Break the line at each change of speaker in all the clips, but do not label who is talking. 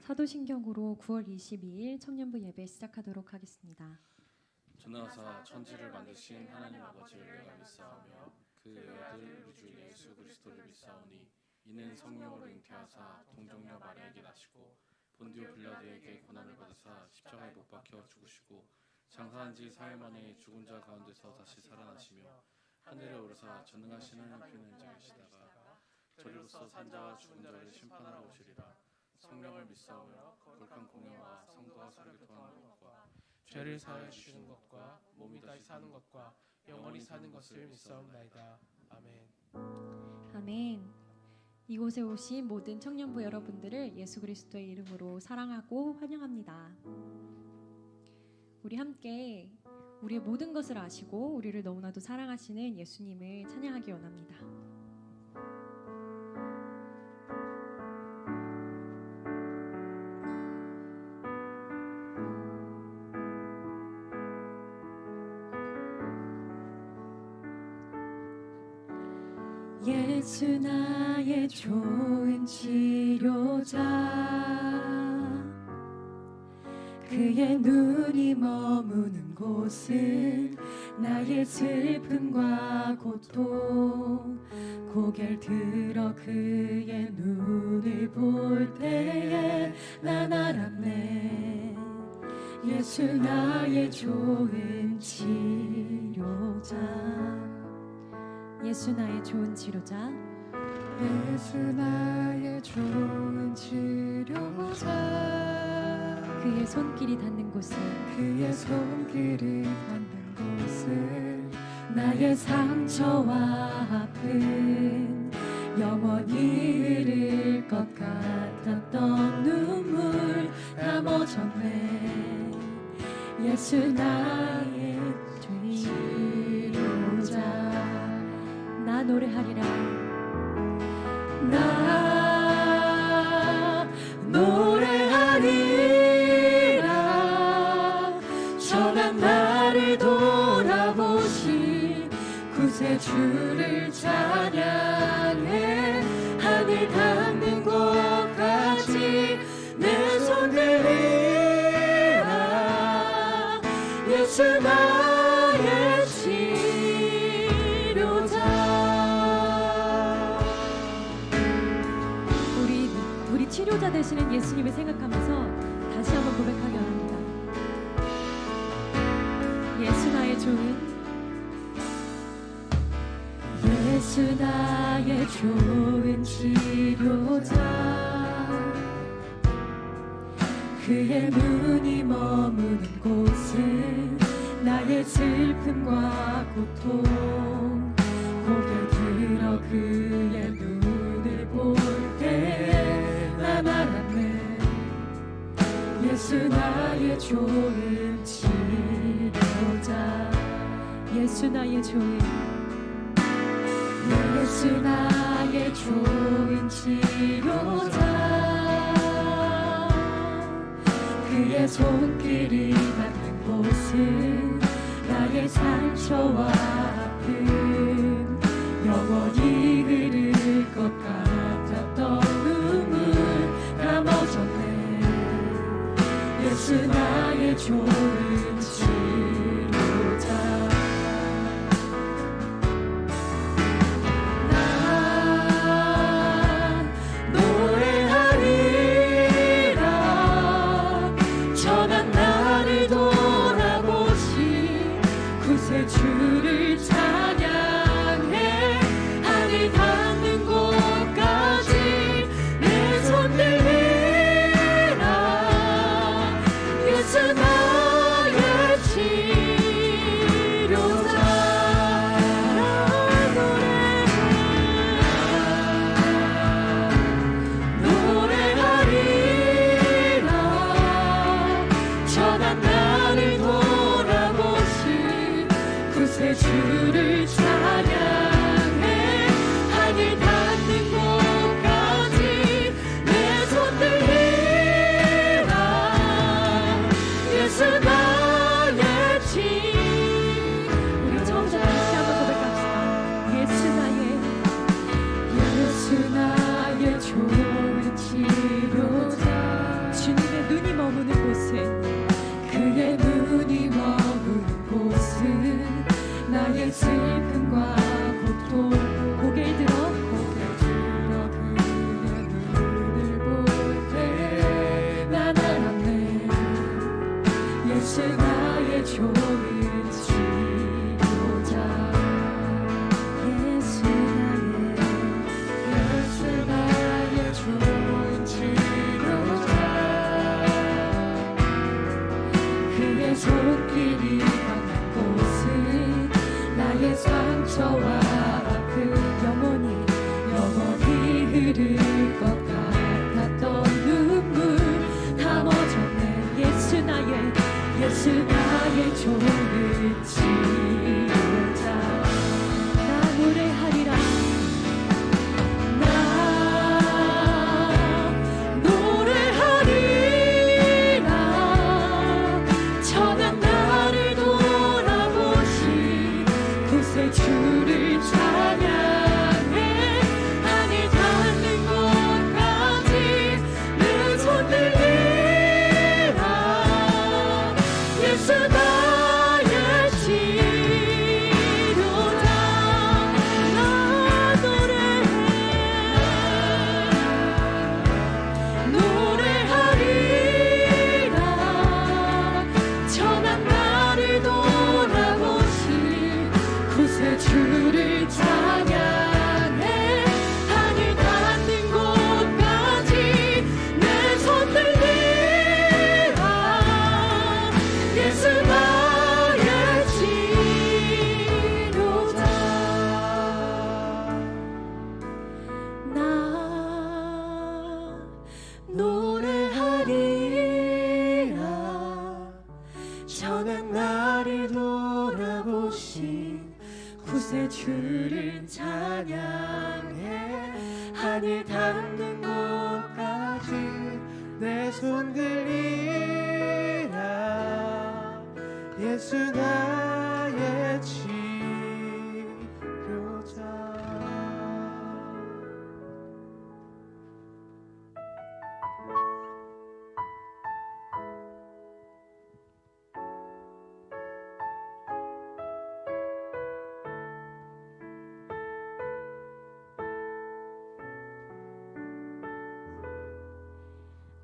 사도신경으로 9월 22일 청년부 예배 시작하도록 하겠습니다.
전능하사 천지를 만드신 하나님 아버지를 내가 믿사오며 그 외아들 우리 주 예수 그리스도를 믿사오니 이는 성령으로 잉태하사 동정녀 마리아에게 나시고 본디오 빌라도에게 고난을 받으사 십자가에 못 박혀 죽으시고 장사한 지 4일 만에 죽은 자 가운데서 다시 살아나시며 하늘에 오르사 전능하신 하나님께는 계시다가 저리로서 산자와 죽은 자를 심판하러 오시리라. 성령을 믿사오며 거룩한 공예와 성도와 서로 교통하는 것과 죄를 사하여 주시는 것과 몸이 다시 사는 것과 영원히 사는 것을 믿사옵나이다. 아멘.
아멘. 이곳에 오신 모든 청년부 여러분들을 예수 그리스도의 이름으로 사랑하고 환영합니다. 우리 함께 우리의 모든 것을 아시고 우리를 너무나도 사랑하시는 예수님을 찬양하기 원합니다. 예수 나의 좋은 치료자, 그의 눈이 머무는 곳은 나의 슬픔과 고통, 고개를 들어 그의 눈을 볼 때에 난 알았네. 예수 나의 좋은 치료자, 예수 나의 좋은 치료자,
예수 나의 좋은 치료자,
그의 손길이 닿는 곳은
그의 손길이 닿는 곳은
나의 상처와 아픔, 영원히 흐를 것 같았던 눈물 다 멎었네. 예수 나의 치료자, 나 노래하리라. 나 노래하리라. 전한 나를 돌아보신 구세주를 찬양해. 하늘 닿는 곳까지 내 손 들리라. 예수 나의 우리 치료자 되시는 예수님을 생각하면서 다시 한번 고백하기 원합니다. 예수 나의 좋은, 예수 나의 좋은 치료자, 그의 눈이 머무는 곳은 나의 슬픔과 고통, 고개 들어 그의 눈을 볼 때에 난 알았네. 예수 나의 좋은 치료자, 예수 나의 좋은, 예수 나의 좋은 치료자, 그의 손길이 닿는 곳은 나의 상처와 아픔, 영원히 흐를 것 같았던 눈물 다 멎었네. 예수 나의 좋은 치료자, 난 노래하리라. 전한 나를 돌아보신 구세주를 찬양해. 하늘 닿는 곳까지 내 손 들리라. 예수 나의
없는 곳까지 내 손 들리라. 예수 나의 치료자.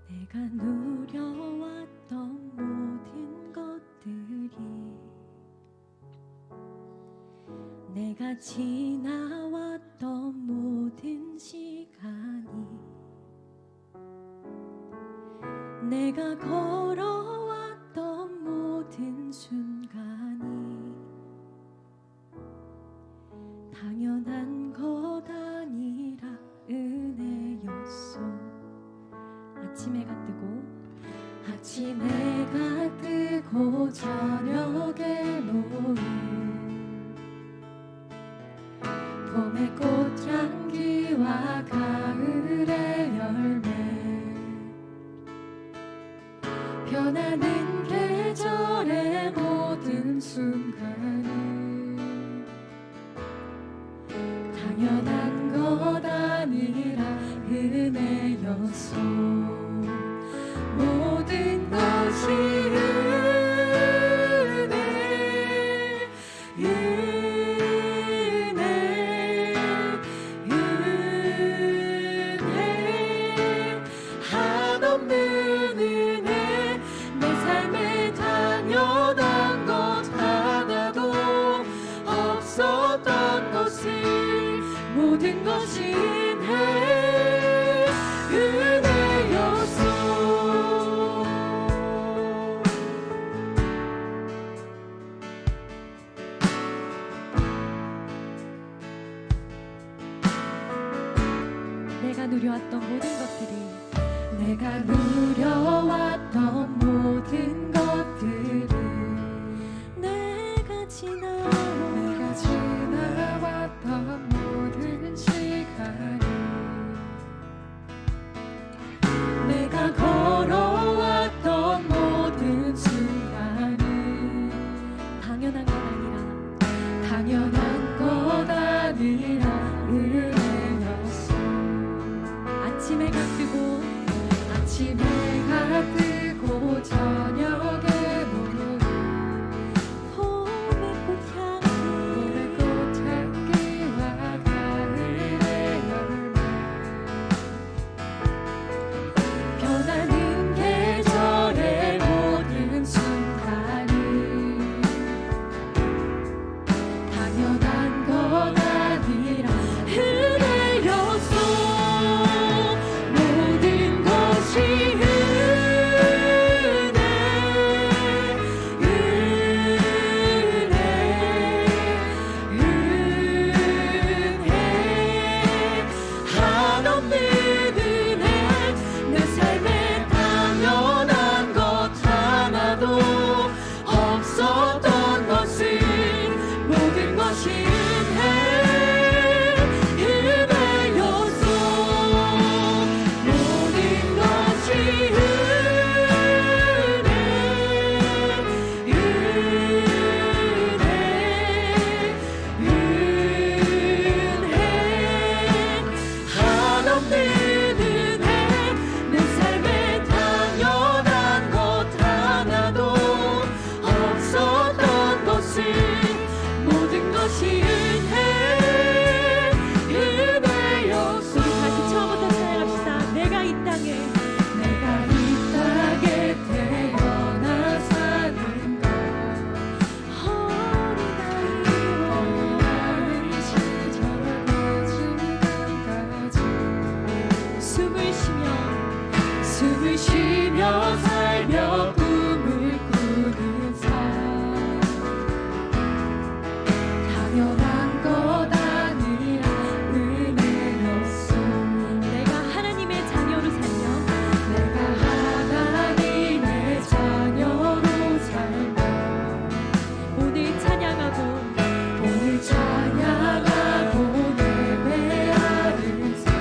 내가 누려왔던 모든 것들이, 내가 지나왔던 모든 시간이, 내가 걸어왔던 모든 순간이 당연한 것 아니라 은혜였소. 아침 해가 뜨고 저녁에 놓인 봄의 꽃향기와 가을의 열매, 변하는 계절의 모든 순간이 당연한 것 아니라 은혜였소. 모든 것이 은혜, 은혜, 은혜, 한없는 은혜. 내 삶에 당연한 것 하나도 없었던 것을, 모든 것이 은혜였소. 내가 누려왔던 모든 것들이, 내가 누려왔던 모든 것들이, 내가 지나왔던 모든 시간이, 내가 걸어왔던 모든 순간이 당연한 것 아니라 은혜였어. 아침 해가 뜨고 저녁에 모인 봄의 꽃향기와 가을의 열매, 변하는 계절의 모든 순간이 당연한 것 아니라 은혜였소. 모든 것이 한없는 은혜. 내 삶에 당연한 것 하나도 없었던 것을, 모든 것이 은혜였소. 모든 것이 한없는 은혜. 내 삶에 당연한 것 하나도 없었던 것을, 모든 것이 은혜였소. 우리 다시 처음부터 찬양합시다. 내가 이 땅에 태어나 사는 것, 어린아이 시절까지 숨을 쉬며 살며 꿈을 꾸는 삶, 당연한 것 아니라 은혜였소. 내가 하나님의 자녀로 살며 오늘 찬양하고 예배하는 삶,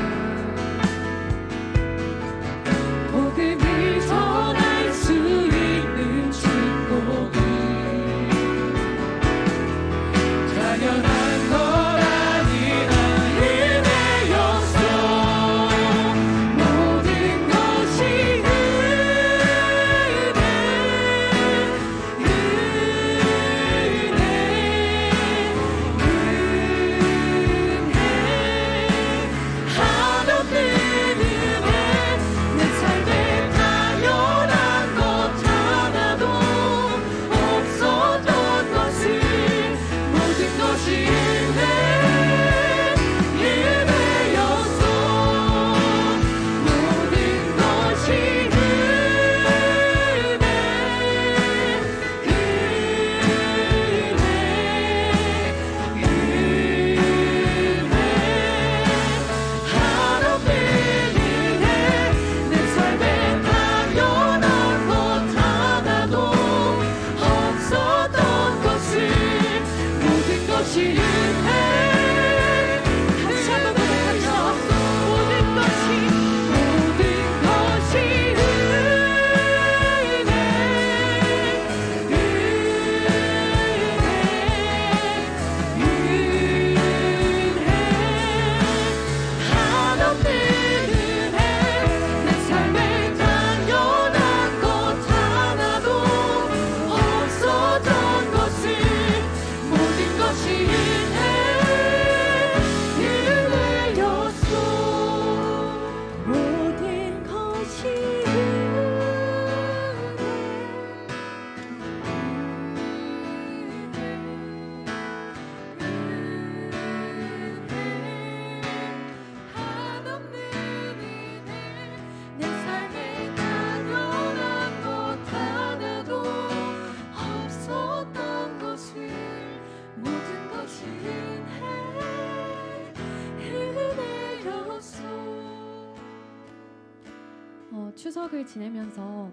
추석을 지내면서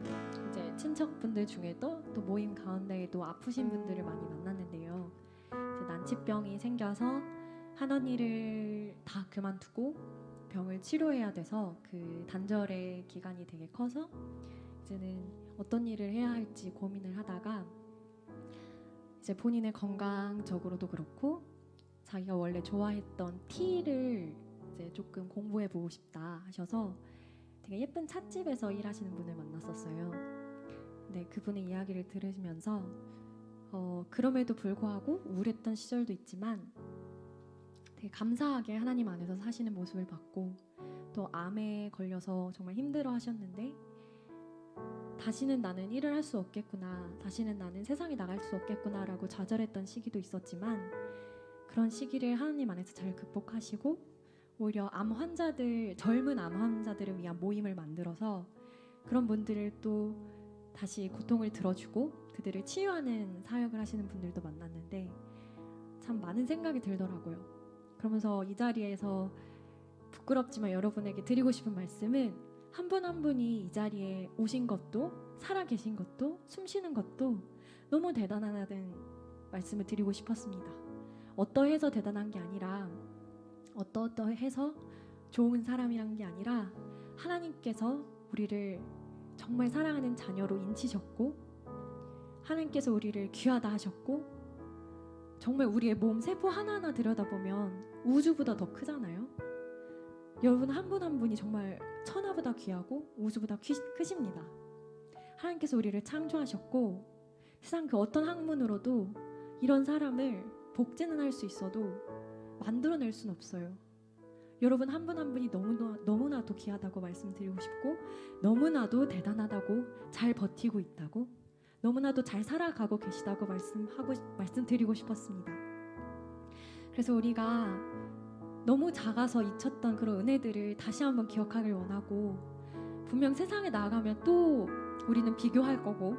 이제 친척분들 중에도 또 모임 가운데에도 아프신 분들을 많이 만났는데요. 이제 난치병이 생겨서 하던 일을 다 그만두고 병을 치료해야 돼서 그 단절의 기간이 되게 커서 이제는 어떤 일을 해야 할지 고민을 하다가 이제 본인의 건강적으로도 그렇고 자기가 원래 좋아했던 티를 이제 조금 공부해 보고 싶다 하셔서 되게 예쁜 찻집에서 일하시는 분을 만났었어요. 근데 그분의 이야기를 들으면서 그럼에도 불구하고 우울했던 시절도 있지만 되게 감사하게 하나님 안에서 사시는 모습을 봤고 또 암에 걸려서 정말 힘들어 하셨는데 다시는 나는 일을 할 수 없겠구나, 다시는 나는 세상에 나갈 수 없겠구나 라고 좌절했던 시기도 있었지만 그런 시기를 하나님 안에서 잘 극복하시고 오히려 암 환자들, 젊은 암 환자들을 위한 모임을 만들어서 그런 분들을 또 다시 고통을 들어주고 그들을 치유하는 사역을 하시는 분들도 만났는데 참 많은 생각이 들더라고요. 그러면서 이 자리에서 부끄럽지만 여러분에게 드리고 싶은 말씀은 한 분 한 분이 이 자리에 오신 것도 살아계신 것도 숨쉬는 것도 너무 대단하다는 말씀을 드리고 싶었습니다. 어떠해서 대단한 게 아니라 어떠해서 좋은 사람이란 게 아니라 하나님께서 우리를 정말 사랑하는 자녀로 인치셨고 하나님께서 우리를 귀하다 하셨고 정말 우리의 몸 세포 하나하나 들여다보면 우주보다 더 크잖아요. 여러분 한 분 한 분이 정말 천하보다 귀하고 우주보다 크십니다. 하나님께서 우리를 창조하셨고 세상 그 어떤 학문으로도 이런 사람을 복제는 할 수 있어도 만들어낼 수는 없어요. 여러분 한 분 한 분이 너무나도 귀하다고 말씀드리고 싶고 너무나도 대단하다고 잘 버티고 있다고 너무나도 잘 살아가고 계시다고 말씀드리고 싶었습니다. 그래서 우리가 너무 작아서 잊혔던 그런 은혜들을 다시 한번 기억하길 원하고 분명 세상에 나가면 또 우리는 비교할 거고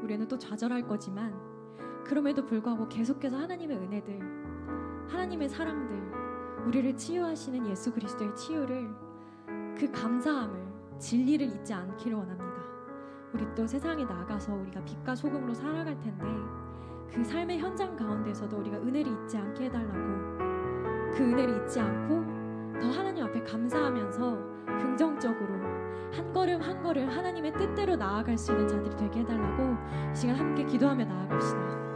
우리는 또 좌절할 거지만 그럼에도 불구하고 계속해서 하나님의 은혜들 하나님의 사랑들 우리를 치유하시는 예수 그리스도의 치유를 그 감사함을 진리를 잊지 않기를 원합니다. 우리 또 세상에 나가서 우리가 빛과 소금으로 살아갈 텐데 그 삶의 현장 가운데서도 우리가 은혜를 잊지 않게 해달라고 그 은혜를 잊지 않고 더 하나님 앞에 감사하면서 긍정적으로 한 걸음 한 걸음 하나님의 뜻대로 나아갈 수 있는 자들이 되게 해달라고 이 시간 함께 기도하며 나아갑시다.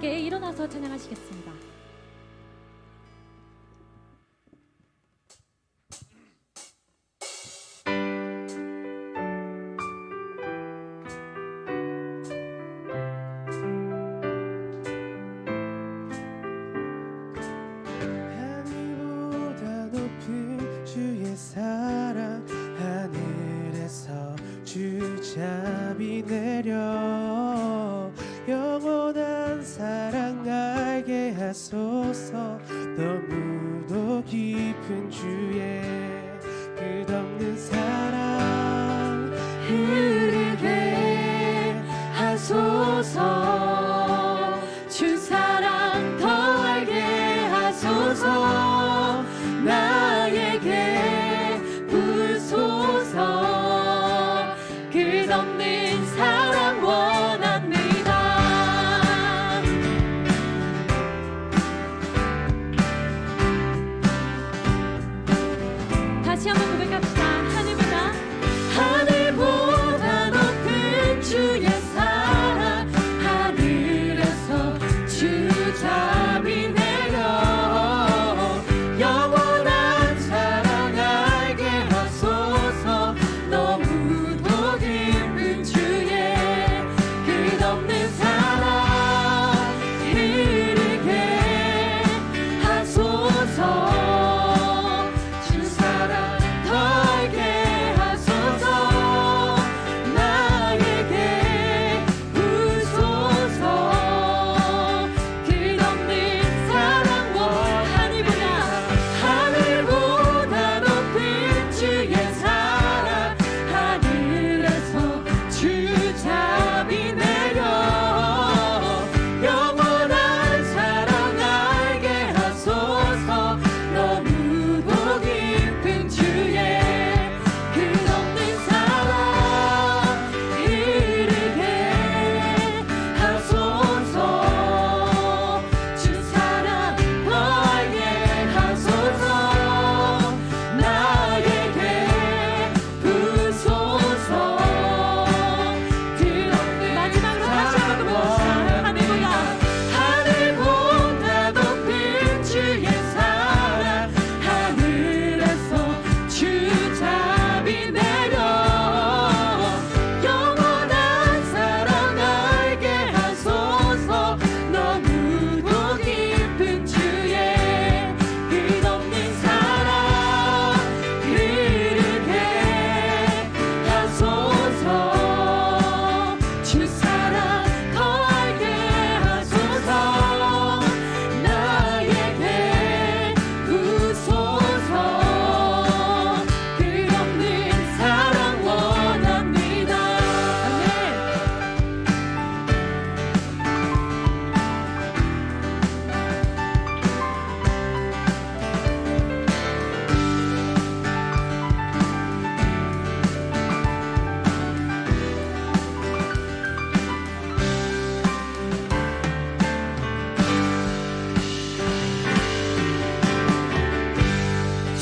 일어나서 찬양하시겠습니다.
하늘보다 높은 주의 사랑 하늘에서 주잡이 내려 영원한 사랑 알게 하소서. 너무도 깊은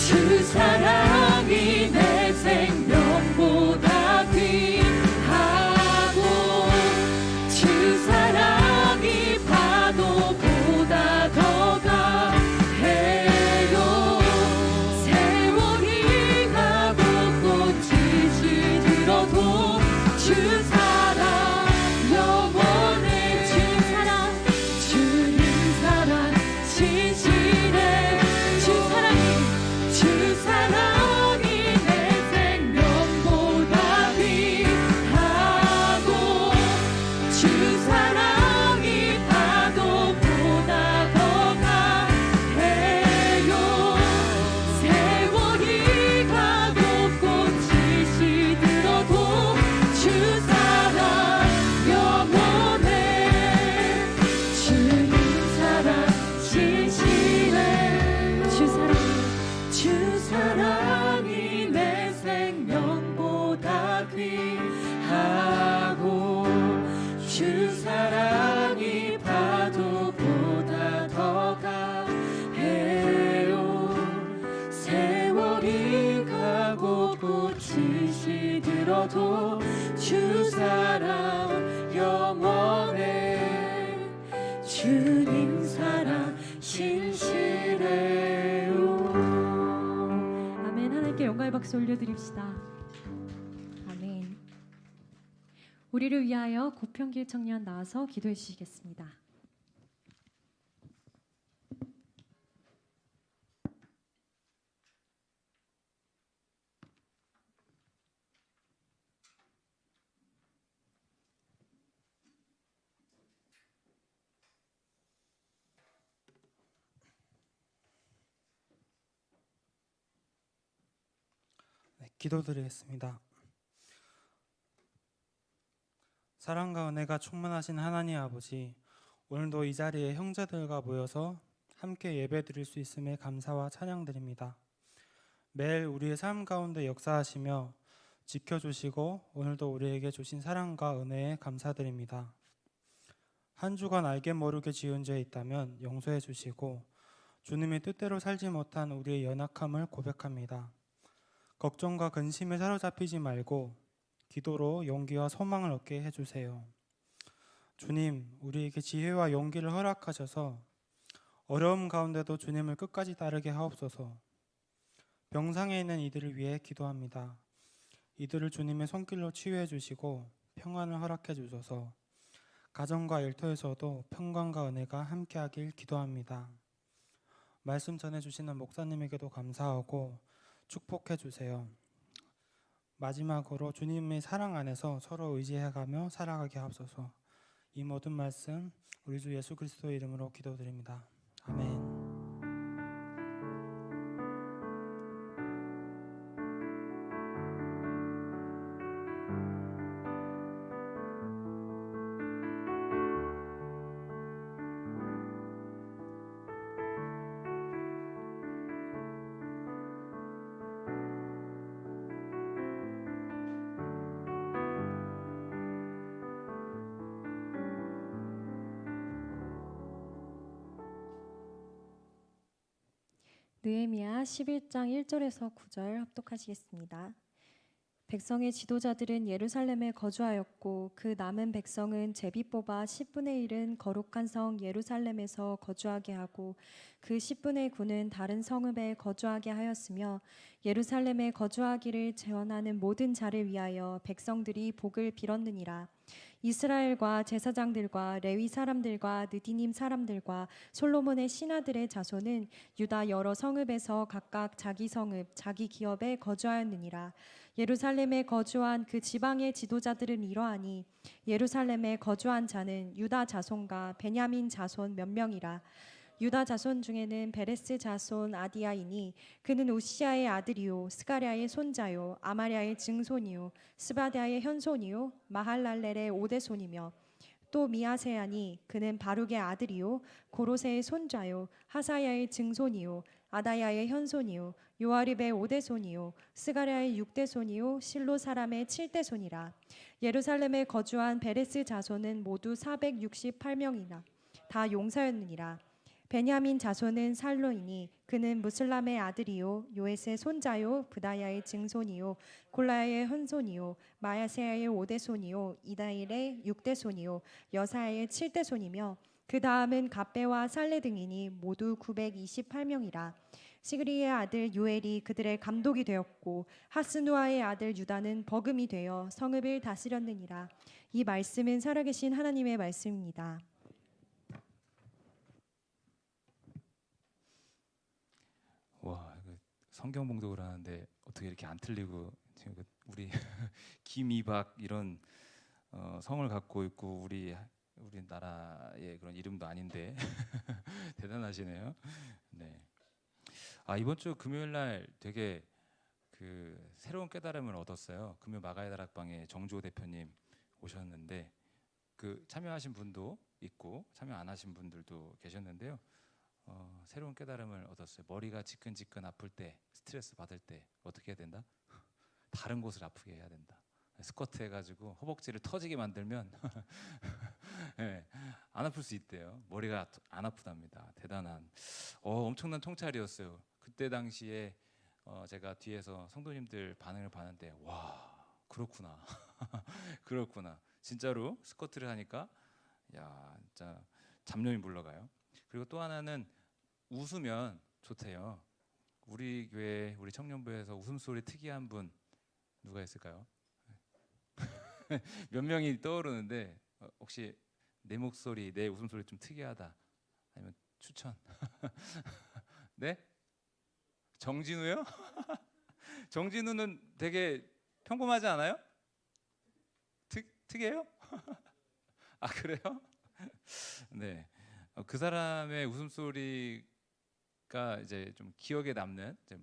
주 사랑이 내 생명보다 귀하고 주 사랑이 파도보다 더 강해요. 세월이 가고 꽃이 시들어도 주 사랑 영원해. 주 사랑 주님 사랑 진실해. 주 사랑이 내 생명보다 귀하고 주 사랑이 파도보다 더 강해요. 세월이 가고 꽃이 시들어도 주 사랑 영원해. 주님 사랑 진실해. 주 사랑이 내 생명보다 귀하고 주 사랑이 파도보다 더 강해요. 세월이 가고 꽃이 시들어도 주 사랑 영원해. 주님 사랑 진실해요.
아멘. 하나님께 영광의 박수 올려드립시다. 아멘. 우리를 위하여 고평길 청년 나와서 기도해 주시겠습니다.
네, 기도드리겠습니다. 사랑과 은혜가 충만하신 하나님 아버지, 오늘도 이 자리에 형제들과 모여서 함께 예배드릴 수 있음에 감사와 찬양드립니다. 매일 우리의 삶 가운데 역사하시며 지켜주시고 오늘도 우리에게 주신 사랑과 은혜에 감사드립니다. 한 주간 알게 모르게 지은 죄 있다면 용서해 주시고 주님의 뜻대로 살지 못한 우리의 연약함을 고백합니다. 걱정과 근심에 사로잡히지 말고 기도로 용기와 소망을 얻게 해주세요. 주님, 우리에게 지혜와 용기를 허락하셔서 어려움 가운데도 주님을 끝까지 따르게 하옵소서. 병상에 있는 이들을 위해 기도합니다. 이들을 주님의 손길로 치유해 주시고 평안을 허락해 주셔서 가정과 일터에서도 평강과 은혜가 함께하길 기도합니다. 말씀 전해주시는 목사님에게도 감사하고 축복해 주세요. 마지막으로 주님의 사랑 안에서 서로 의지해가며 살아가게 하옵소서. 이 모든 말씀 우리 주 예수 그리스도의 이름으로 기도드립니다. 아멘.
느헤미야 11장 1절에서 9절 합독하시겠습니다. 백성의 지도자들은 예루살렘에 거주하였고 그 남은 백성은 제비 뽑아 10분의 1은 거룩한 성 예루살렘에서 거주하게 하고 그 10분의 9는 다른 성읍에 거주하게 하였으며 예루살렘에 거주하기를 제원하는 모든 자를 위하여 백성들이 복을 빌었느니라. 이스라엘과 제사장들과 레위 사람들과 느디님 사람들과 솔로몬의 신하들의 자손은 유다 여러 성읍에서 각각 자기 성읍 자기 기업에 거주하였느니라. 예루살렘에 거주한 그 지방의 지도자들은 이러하니 예루살렘에 거주한 자는 유다 자손과 베냐민 자손 몇 명이라. 유다 자손 중에는 베레스 자손 아디야이니 그는 우시아의 아들이요 스가랴의 손자요 아마랴의 증손이요 스바랴의 현손이요 마할랄렐의 오대손이며 또 미아세야니 그는 바룩의 아들이요 고로세의 손자요 하사야의 증손이요 아다야의 현손이요 요아립의 오대손이요 스가랴의 육대손이요 실로 사람의 칠대손이라. 예루살렘에 거주한 베레스 자손은 모두 468명이나 다 용사였느니라.
베냐민 자손은 살로이니 그는 무슬람의 아들이요 요엣의 손자요 브다야의 증손이요 골라야의 헌손이요 마야세야의 5대 손이요 이다일의 6대 손이요 여사야의 7대 손이며 그 다음은 갑배와 살레 등이니 모두 928명이라. 시그리의 아들 요엘이 그들의 감독이 되었고 하스누아의 아들 유다는 버금이 되어 성읍을 다스렸느니라. 이 말씀은 살아계신 하나님의 말씀입니다.
와, 성경 봉독을 하는데 어떻게 이렇게 안 틀리고 지금 우리 김이박 이런 성을 갖고 있고 우리나라의 그런 이름도 아닌데 대단하시네요. 네. 아, 이번 주 금요일 날 되게 그 새로운 깨달음을 얻었어요. 금요 마가의 다락방에 정주호 대표님 오셨는데 그 참여하신 분도 있고 참여 안 하신 분들도 계셨는데요. 새로운 깨달음을 얻었어요. 머리가 지끈지끈 아플 때, 스트레스 받을 때 어떻게 해야 된다? 다른 곳을 아프게 해야 된다. 스쿼트 해가지고 허벅지를 터지게 만들면 네, 안 아플 수 있대요. 머리가 안 아프답니다. 대단한 엄청난 통찰이었어요. 그때 당시에 제가 뒤에서 성도님들 반응을 봤는데 와, 그렇구나. 그렇구나. 진짜로 스쿼트를 하니까 야, 진짜 잡념이 물러가요. 그리고 또 하나는 웃으면 좋대요. 우리 교회, 우리 청년부에서 웃음소리 특이한 분 누가 있을까요? 몇 명이 떠오르는데 혹시 내 목소리, 내 웃음소리 좀 특이하다 아니면 추천? 네? 정진우요? 정진우는 되게 평범하지 않아요? 특이해요? 아, 그래요? 네. 그 사람의 웃음소리가 이제 좀 기억에 남는 이제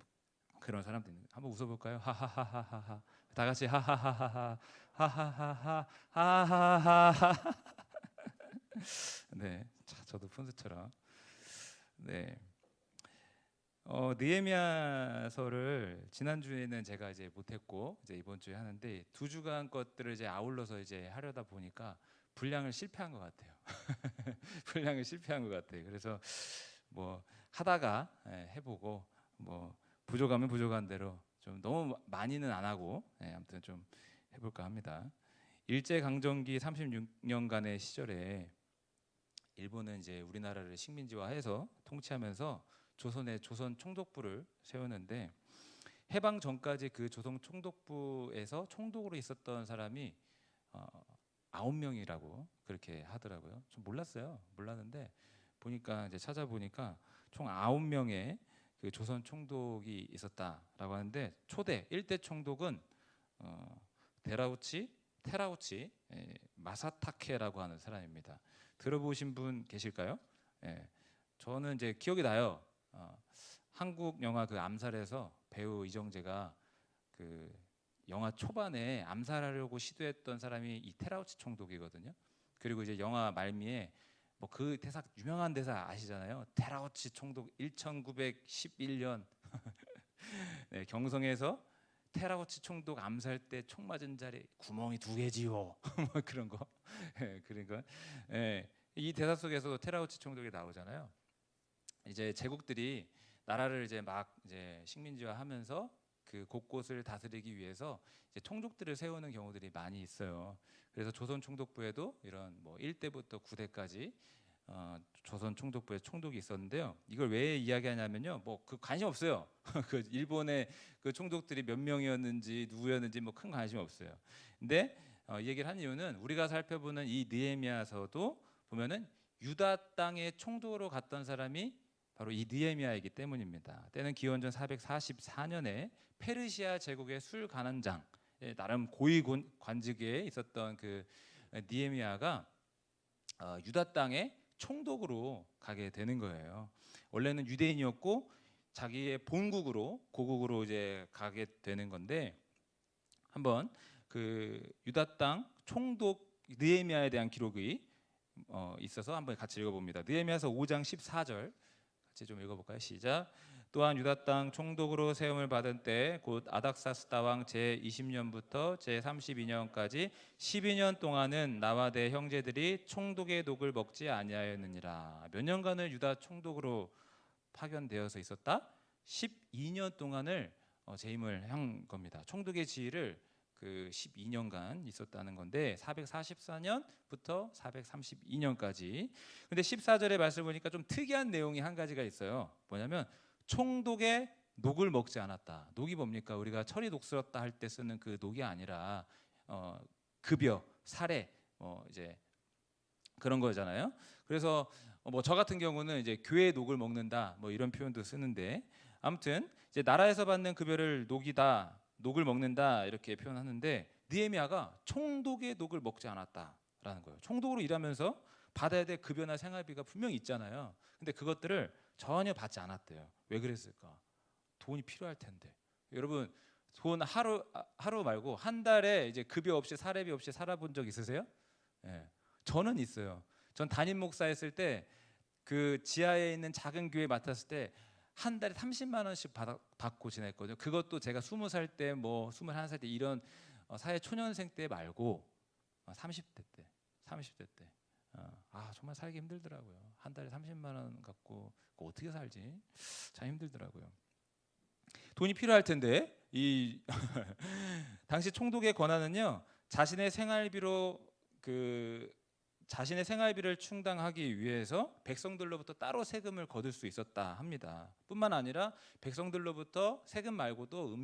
그런 사람도 있는. 한번 웃어볼까요? 하하하하하. 다 같이 하하하하하. 하하하하. 하하하하. 네, 자, 저도 푼수처럼. 네. 느헤미야서를 지난 주에는 제가 이제 못했고 이제 이번 주에 하는데 2주간 것들을 이제 아울러서 이제 하려다 보니까 분량을 실패한 것 같아요. 분량을 실패한 것 같아요. 그래서 뭐 하다가 해보고 뭐 부족하면 부족한 대로 좀 너무 많이는 안 하고 아무튼 좀 해볼까 합니다. 일제 강점기 36년간의 시절에 일본은 이제 우리나라를 식민지화해서 통치하면서 조선의 조선 총독부를 세웠는데 해방 전까지 그 조선 총독부에서 총독으로 있었던 사람이 9명이라고 그렇게 하더라고요. 좀 몰랐는데 보니까 이제 찾아보니까 총 9명의 그 조선 총독이 있었다라고 하는데 초대 1대 총독은 테라우치 마사타케라고 하는 사람입니다. 들어보신 분 계실까요? 저는 이제 기억이 나요. 한국 영화 그 암살에서 배우 이정재가 그 영화 초반에 암살하려고 시도했던 사람이 이 테라우치 총독이거든요. 그리고 이제 영화 말미에 뭐 그 대사 유명한 대사 아시잖아요. 테라우치 총독 1911년 네, 경성에서 테라우치 총독 암살 때 총 맞은 자리 구멍이 2개지요. 뭐 그런 거. 그러니까 이 대사 속에서도 테라우치 총독이 나오잖아요. 이제 제국들이 나라를 이제 막 이제 식민지화하면서 그 곳곳을 다스리기 위해서 이제 총독들을 세우는 경우들이 많이 있어요. 그래서 조선 총독부에도 이런 뭐 1대부터 9대까지 조선 총독부에 총독이 있었는데요. 이걸 왜 이야기하냐면요. 뭐 그 관심 없어요. 그 일본의 그 총독들이 몇 명이었는지 누구였는지 뭐 큰 관심 없어요. 근데 이 얘기를 한 이유는 우리가 살펴보는 이 느헤미야서도 보면은 유다 땅의 총독으로 갔던 사람이 바로 이 느헤미야이기 때문입니다. 때는 기원전 444년에 페르시아 제국의 술관원장, 나름 고위 관직에 있었던 그 느헤미야가 유다 땅의 총독으로 가게 되는 거예요. 원래는 유대인이었고 자기의 본국으로 고국으로 이제 가게 되는 건데 한번 그 유다 땅 총독 느헤미야에 대한 기록이 있어서 한번 같이 읽어봅니다. 느헤미야서 5장 14절 같이 좀 읽어볼까요? 시작. 또한 유다 땅 총독으로 세움을 받은 때 곧 아닥사스다 왕 제20년부터 제32년까지 12년 동안은 나와 내 형제들이 총독의 녹을 먹지 아니하였느니라. 몇 년간을 유다 총독으로 파견되어서 있었다? 12년 동안을 재임을 한 겁니다. 총독의 지위를 그 12년간 있었다는 건데 444년부터 432년까지. 근데 14절의 말씀 보니까 좀 특이한 내용이 한 가지가 있어요. 뭐냐면 총독의 녹을 먹지 않았다. 녹이 뭡니까? 우리가 철이 녹슬었다 할 때 쓰는 그 녹이 아니라 급여, 사례, 이제 그런 거잖아요. 그래서 뭐 저 같은 경우는 이제 교회의 녹을 먹는다, 뭐 이런 표현도 쓰는데, 아무튼 이제 나라에서 받는 급여를 녹이다, 녹을 먹는다 이렇게 표현하는데, 느헤미야가 총독의 녹을 먹지 않았다라는 거예요. 총독으로 일하면서 받아야 될 급여나 생활비가 분명히 있잖아요. 근데 그것들을 전혀 받지 않았대요. 왜 그랬을까? 돈이 필요할 텐데. 여러분, 돈 하루 말고 한 달에 이제 급여 없이 사례비 없이 살아본 적 있으세요? 예, 저는 있어요. 전 담임 목사였을 때 그 지하에 있는 작은 교회 맡았을 때 한 달에 30만 원씩 받고 지냈거든요. 그것도 제가 20살 때, 뭐 21살 때 이런 사회 초년생 때 말고 30대 때. 정말 살기 힘들더라고요. 한 달에 30만 원 갖고 어떻게 살지? 참 힘들더라고요. 돈이 필요할 텐데 이 당시 총독의 권한은요, 자신의 생활비를 충당하기 위해서 백성들로부터 따로 세금을 거둘 수 있었다 합니다. 뿐만 아니라 백성들로부터 세금 말고도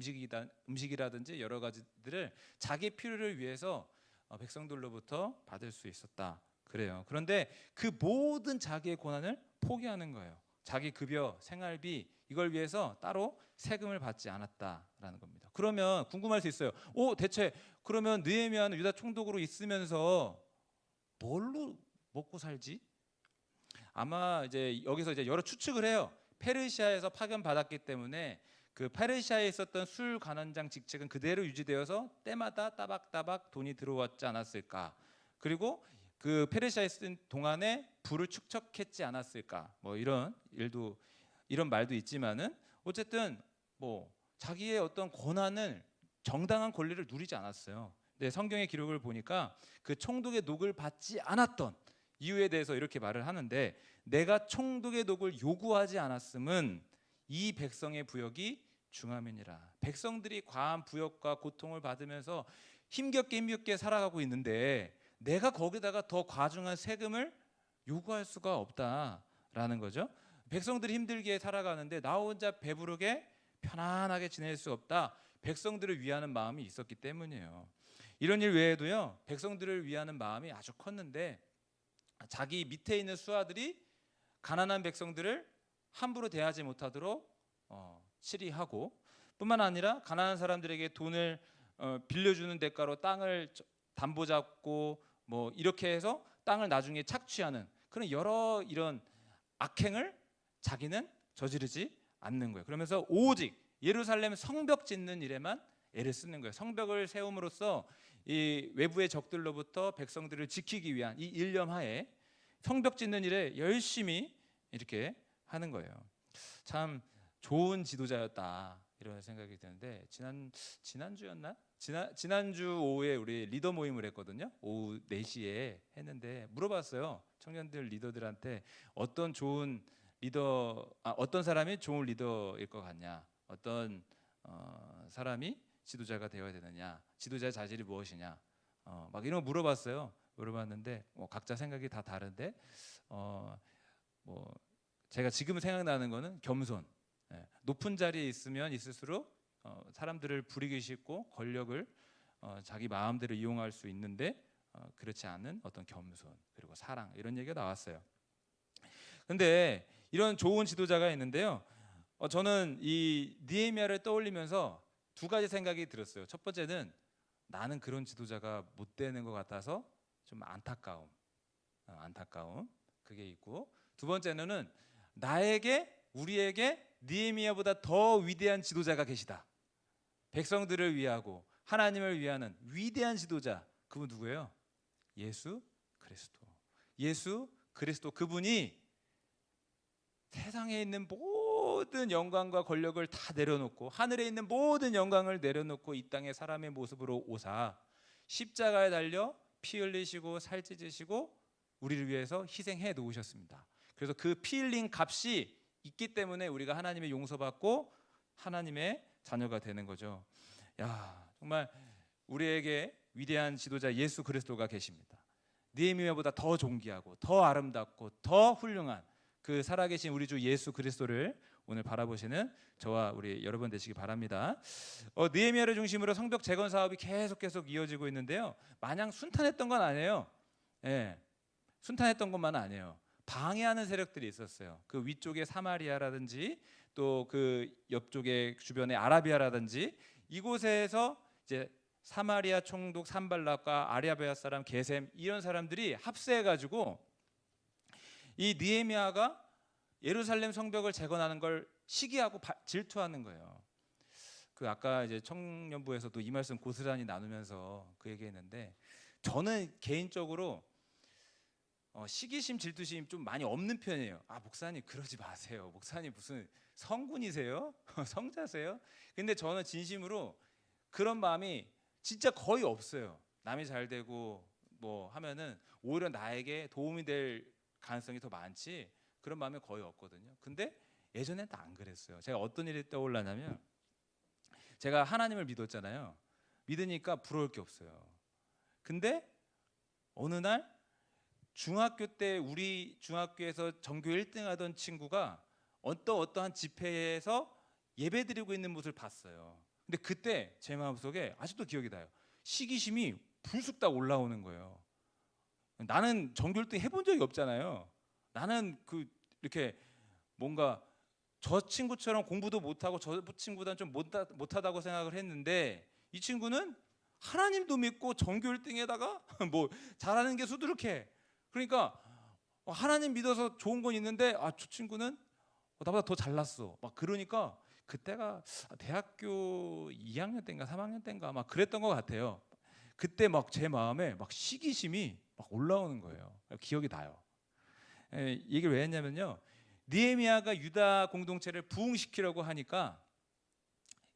음식이라든지 여러 가지들을 자기 필요를 위해서 백성들로부터 받을 수 있었다 그래요. 그런데 그 모든 자기의 권한을 포기하는 거예요. 자기 급여, 생활비 이걸 위해서 따로 세금을 받지 않았다라는 겁니다. 그러면 궁금할 수 있어요. 대체 그러면 느헤미야는 유다 총독으로 있으면서 뭘로 먹고 살지? 아마 이제 여기서 이제 여러 추측을 해요. 페르시아에서 파견 받았기 때문에 그 페르시아에 있었던 술 관원장 직책은 그대로 유지되어서 때마다 따박따박 돈이 들어왔지 않았을까? 그리고 그 페르시아에 있던 동안에 부를 축적했지 않았을까? 뭐 이런 말도 있지만은 어쨌든 뭐 자기의 어떤 권한을, 정당한 권리를 누리지 않았어요. 근데 성경의 기록을 보니까 그 총독의 녹을 받지 않았던 이유에 대해서 이렇게 말을 하는데, 내가 총독의 녹을 요구하지 않았음은 이 백성의 부역이 중함이니라. 백성들이 과한 부역과 고통을 받으면서 힘겹게 살아가고 있는데 내가 거기다가 더 과중한 세금을 요구할 수가 없다라는 거죠. 백성들이 힘들게 살아가는데 나 혼자 배부르게 편안하게 지낼 수 없다. 백성들을 위하는 마음이 있었기 때문이에요. 이런 일 외에도요, 백성들을 위하는 마음이 아주 컸는데 자기 밑에 있는 수하들이 가난한 백성들을 함부로 대하지 못하도록 치리하고, 뿐만 아니라 가난한 사람들에게 돈을 빌려주는 대가로 땅을 담보 잡고 뭐 이렇게 해서 땅을 나중에 착취하는 그런 여러 이런 악행을 자기는 저지르지 않는 거예요. 그러면서 오직 예루살렘 성벽 짓는 일에만 애를 쓰는 거예요. 성벽을 세움으로써 이 외부의 적들로부터 백성들을 지키기 위한 이 일념하에 성벽 짓는 일에 열심히 이렇게 하는 거예요. 참 좋은 지도자였다 이런 생각이 드는데, 지난주였나? 지난주 오후에 우리 리더 모임을 했거든요. 오후 4시에 했는데 물어봤어요. 청년들 리더들한테 어떤 사람이 좋은 리더일 것 같냐? 어떤 사람이 지도자가 되어야 되느냐? 지도자의 자질이 무엇이냐? 막 이런 거 물어봤어요. 물어봤는데 각자 생각이 다 다른데 제가 지금 생각나는 거는 겸손. 높은 자리에 있으면 있을수록 사람들을 부리기 쉽고 권력을 자기 마음대로 이용할 수 있는데 그렇지 않은 어떤 겸손, 그리고 사랑, 이런 얘기가 나왔어요. 근데 이런 좋은 지도자가 있는데요, 저는 이 느헤미야를 떠올리면서 두 가지 생각이 들었어요. 첫 번째는 나는 그런 지도자가 못 되는 것 같아서 좀 안타까움 그게 있고, 두 번째는 우리에게 느헤미야보다 더 위대한 지도자가 계시다. 백성들을 위하고 하나님을 위하는 위대한 지도자, 그분 누구예요? 예수 그리스도. 그분이 세상에 있는 모든 영광과 권력을 다 내려놓고 하늘에 있는 모든 영광을 내려놓고 이 땅에 사람의 모습으로 오사 십자가에 달려 피 흘리시고 살 찢으시고 우리를 위해서 희생해 놓으셨습니다. 그래서 그 피 흘린 값이 있기 때문에 우리가 하나님의 용서받고 하나님의 자녀가 되는 거죠. 야, 정말 우리에게 위대한 지도자 예수 그리스도가 계십니다. 느헤미야보다 더 존귀하고 더 아름답고 더 훌륭한 그 살아계신 우리 주 예수 그리스도를 오늘 바라보시는 저와 우리 여러분 되시기 바랍니다. 느헤미야를 중심으로 성벽 재건 사업이 계속 이어지고 있는데요. 마냥 순탄했던 건 아니에요. 예, 순탄했던 것만은 아니에요. 방해하는 세력들이 있었어요. 그 위쪽에 사마리아라든지 또 그 옆쪽에 주변에 아라비아라든지 이곳에서 이제 사마리아 총독 산발락과 아라비아 사람 게셈 이런 사람들이 합세해가지고 이 느헤미야가 예루살렘 성벽을 재건하는 걸 시기하고 질투하는 거예요. 그 아까 이제 청년부에서도 이 말씀 고스란히 나누면서 그 얘기했는데 저는 개인적으로 시기심 질투심 좀 많이 없는 편이에요. 아, 목사님 그러지 마세요. 목사님 무슨 성군이세요? 성자세요? 근데 저는 진심으로 그런 마음이 진짜 거의 없어요. 남이 잘 되고 뭐 하면은 오히려 나에게 도움이 될 가능성이 더 많지 그런 마음이 거의 없거든요. 근데 예전엔 다 안 그랬어요. 제가 어떤 일이 떠올랐냐면 제가 하나님을 믿었잖아요. 믿으니까 부러울 게 없어요. 근데 어느 날 중학교 때 우리 중학교에서 전교 1등 하던 친구가 어떠한 집회에서 예배드리고 있는 모습을 봤어요. 근데 그때 제 마음속에 아직도 기억이 나요. 시기심이 불쑥 딱 올라오는 거예요. 나는 전교 1등 해본 적이 없잖아요. 나는 이렇게 뭔가 저 친구처럼 공부도 못하고 저 친구보다는 좀 못하다고 생각을 했는데 이 친구는 하나님도 믿고 전교 1등에다가 뭐 잘하는 게 수두룩해. 그러니까 하나님 믿어서 좋은 건 있는데 저 친구는 나보다 더 잘났어. 막 그러니까 그때가 대학교 2학년 때인가 3학년 때인가 막 그랬던 것 같아요. 그때 막 제 마음에 막 시기심이 막 올라오는 거예요. 기억이 나요. 얘기를 왜 했냐면요. 느헤미야가 유다 공동체를 부흥시키려고 하니까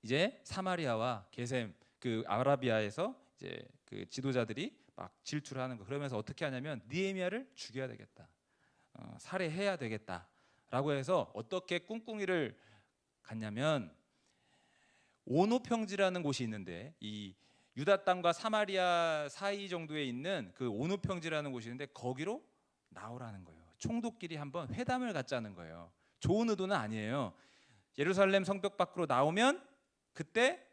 이제 사마리아와 게셈 그 아라비아에서 이제 그 지도자들이 막 질투를 하는 거. 그러면서 어떻게 하냐면 느헤미야를 죽여야 되겠다, 살해해야 되겠다라고 해서 어떻게 꿍꿍이를 갔냐면 오노평지라는 곳이 있는데 이 유다 땅과 사마리아 사이 정도에 있는 그 오노평지라는 곳이 있는데 거기로 나오라는 거예요. 총독끼리 한번 회담을 갖자는 거예요. 좋은 의도는 아니에요. 예루살렘 성벽 밖으로 나오면 그때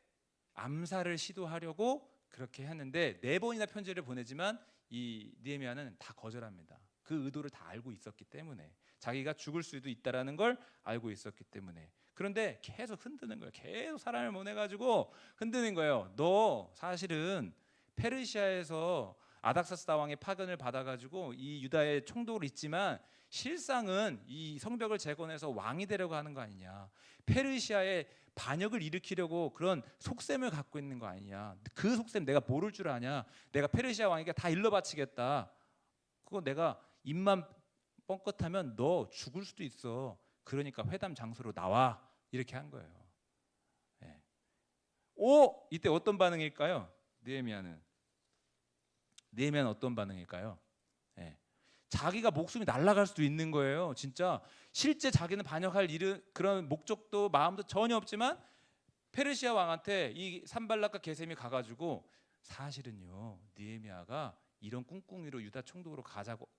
암살을 시도하려고 그렇게 했는데 4번이나 편지를 보내지만 이 느헤미야는 다 거절합니다. 그 의도를 다 알고 있었기 때문에 자기가 죽을 수도 있다라는 걸 알고 있었기 때문에. 그런데 계속 흔드는 거예요. 계속 사람을 보내가지고 흔드는 거예요. 너 사실은 페르시아에서 아닥사스다 왕의 파견을 받아가지고 이 유다의 총독을 있지만 실상은 이 성벽을 재건해서 왕이 되려고 하는 거 아니냐. 페르시아의 반역을 일으키려고 그런 속셈을 갖고 있는 거 아니냐. 그 속셈 내가 모를 줄 아냐. 내가 페르시아 왕에게 다 일러 바치겠다. 그거 내가 입만 뻥끗하면 너 죽을 수도 있어. 그러니까 회담 장소로 나와. 이렇게 한 거예요. 네. 이때 어떤 반응일까요? 느헤미야는 어떤 반응일까요? 네. 자기가 목숨이 날아갈 수도 있는 거예요. 진짜 실제 자기는 반역할 일은 그런 목적도 마음도 전혀 없지만 페르시아 왕한테 이 산발락과 게셈이 가가지고 사실은요 느헤미야가 이런 꿍꿍이로 유다 총독으로